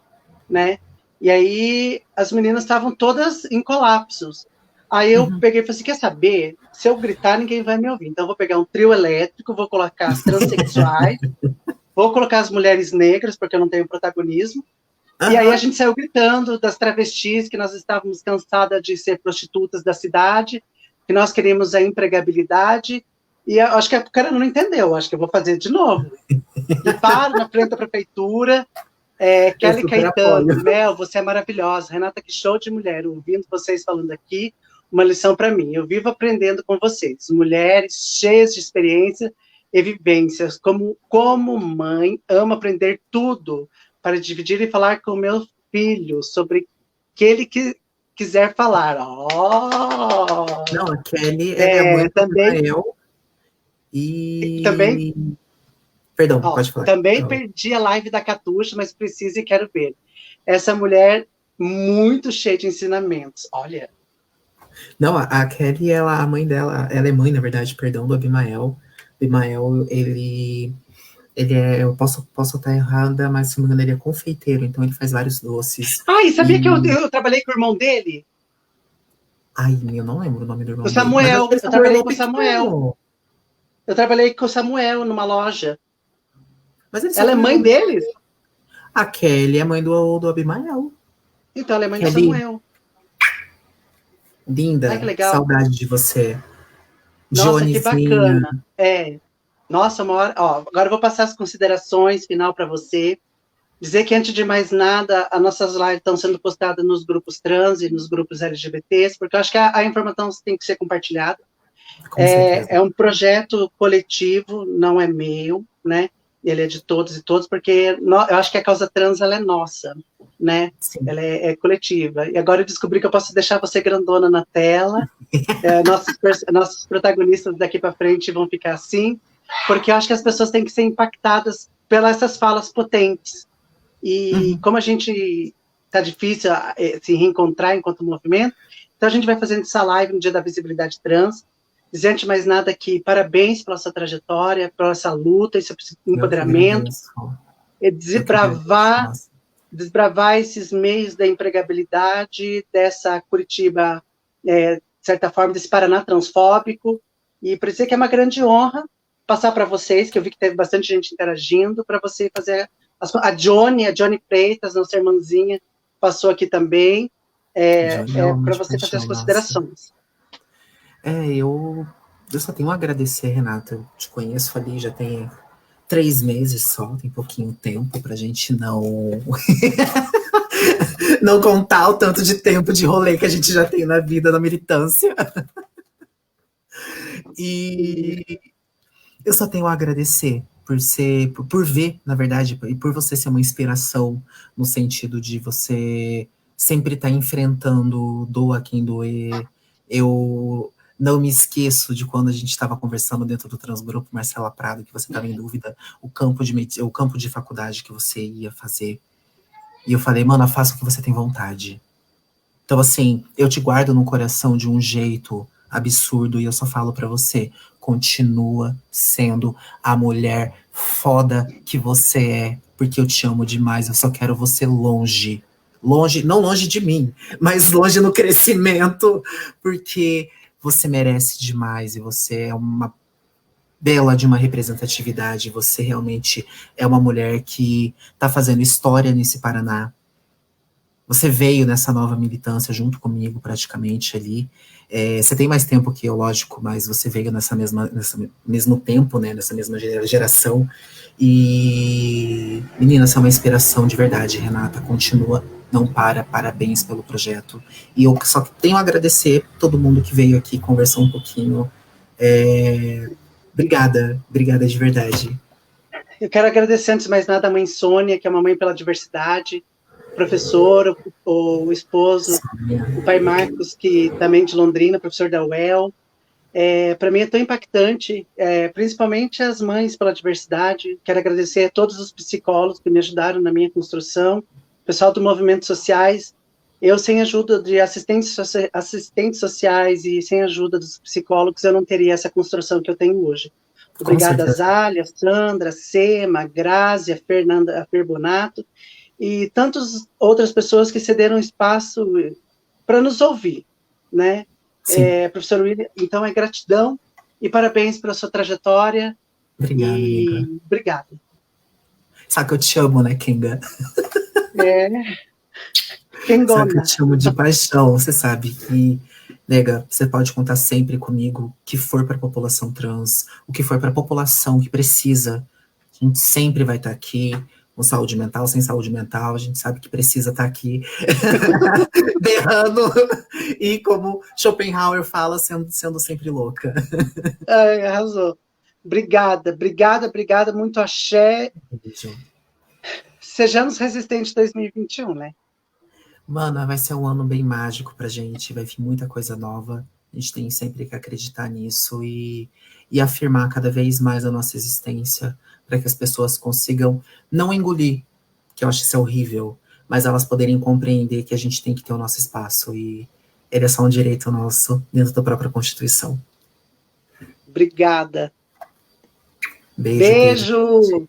né? E aí as meninas estavam todas em colapsos. Aí eu peguei e falei assim, quer saber? Se eu gritar, ninguém vai me ouvir. Então eu vou pegar um trio elétrico, vou colocar as transexuais, vou colocar as mulheres negras, porque eu não tenho protagonismo. E aí a gente saiu gritando das travestis, que nós estávamos cansadas de ser prostitutas da cidade, que nós queríamos a empregabilidade. E eu acho que o cara não entendeu, acho que eu vou fazer de novo. E paro na frente da prefeitura, Kelly Caetano, Mel, você é maravilhosa, Renata, que show de mulher, ouvindo vocês falando aqui, uma lição para mim, eu vivo aprendendo com vocês, mulheres cheias de experiência e vivências, como mãe, amo aprender tudo, para dividir e falar com o meu filho, sobre que ele quiser falar. Não, a Kelly é mãe também. E também... Perdão, pode falar. Também perdi a live da Catuxa, mas preciso e quero ver. Essa mulher muito cheia de ensinamentos. Olha. Não, a Kelly, a mãe dela, ela é mãe, na verdade, perdão, do Abimael. Abimael, ele eu posso estar errada, mas se não me engano, ele é confeiteiro, então ele faz vários doces. Ai, sabia que eu trabalhei com o irmão dele? Ai, eu não lembro o nome do irmão dele. Samuel, eu trabalhei com o Samuel. Eu trabalhei com o Samuel numa loja. Mas ela é mãe deles? A Kelly é mãe do Abimael. Então ela é mãe do Samuel. Linda. Ai, que legal. Saudade de você. Nossa, que bacana. Nossa, agora eu vou passar as considerações final para você. Dizer que, antes de mais nada, as nossas lives estão sendo postadas nos grupos trans e nos grupos LGBTs, porque eu acho que a informação tem que ser compartilhada. É um projeto coletivo, não é meu, né? Ele é de todos e todos, porque eu acho que a causa trans, ela é nossa, né? Sim. Ela é coletiva. E agora eu descobri que eu posso deixar você grandona na tela. Nossos protagonistas daqui para frente vão ficar assim, porque eu acho que as pessoas têm que ser impactadas pelas essas falas potentes. E como a gente tá difícil se reencontrar enquanto movimento, então a gente vai fazendo essa live no Dia da Visibilidade Trans. Dizer, antes de mais nada, que parabéns pela sua trajetória, pela essa luta, esse empoderamento, e desbravar esses meios da empregabilidade, dessa Curitiba, de certa forma, desse Paraná transfóbico, e por isso que é uma grande honra passar para vocês, que eu vi que teve bastante gente interagindo, para você fazer a Johnny Freitas, nossa irmãzinha, passou aqui também, para você fazer as considerações. Eu só tenho a agradecer, Renata. Eu te conheço ali, já tem 3 meses só, tem pouquinho tempo pra gente não contar o tanto de tempo de rolê que a gente já tem na vida da militância. E eu só tenho a agradecer por ver, na verdade, e por você ser uma inspiração, no sentido de você sempre estar enfrentando doa quem doer. Eu não me esqueço de quando a gente estava conversando dentro do Transgrupo, Marcela Prado, que você estava em dúvida, o campo de faculdade que você ia fazer. E eu falei, mano, faça o que você tem vontade. Então, assim, eu te guardo no coração de um jeito absurdo, e eu só falo pra você, continua sendo a mulher foda que você é, porque eu te amo demais, eu só quero você longe, não longe de mim, mas longe no crescimento, porque você merece demais, e você é uma bela de uma representatividade, você realmente é uma mulher que tá fazendo história nesse Paraná. Você veio nessa nova militância junto comigo, praticamente, ali. Você tem mais tempo que eu, lógico, mas você veio nesse mesmo tempo, né, nessa mesma geração. E, menina, você é uma inspiração de verdade, Renata. Continua, não para. Parabéns pelo projeto. E eu só tenho a agradecer todo mundo que veio aqui conversar um pouquinho. Obrigada de verdade. Eu quero agradecer, antes de mais nada, a mãe Sônia, que é uma mãe pela diversidade, professor, o esposo, o pai Marcos, que também de Londrina, professor da UEL. Para mim é tão impactante, principalmente as mães pela diversidade. Quero agradecer a todos os psicólogos que me ajudaram na minha construção, pessoal do Movimentos Sociais. Eu, sem ajuda de assistentes sociais e sem ajuda dos psicólogos, eu não teria essa construção que eu tenho hoje. Obrigada, Zália, Sandra, Sema, Grazi, a Fernanda, a Ferbonato, e tantas outras pessoas que cederam espaço para nos ouvir, né? Professor William, então é gratidão e parabéns pela sua trajetória. Obrigada, amiga. Obrigada. Sabe que eu te amo, né, Kenga? Kengona. Sabe que eu te amo de paixão, você sabe que, nega, você pode contar sempre comigo, o que for para a população trans, o que for para a população que precisa, a gente sempre vai estar aqui, com saúde mental, sem saúde mental, a gente sabe que precisa estar aqui berrando, e como Schopenhauer fala, sendo sempre louca. Arrasou. Obrigada, muito axé. Beijo. Sejamos resistentes 2021, né? Mano, vai ser um ano bem mágico pra gente, vai vir muita coisa nova, a gente tem sempre que acreditar nisso e afirmar cada vez mais a nossa existência, para que as pessoas consigam não engolir, que eu acho isso horrível, mas elas poderem compreender que a gente tem que ter o nosso espaço, e ele é só um direito nosso, dentro da própria Constituição. Obrigada. Beijo.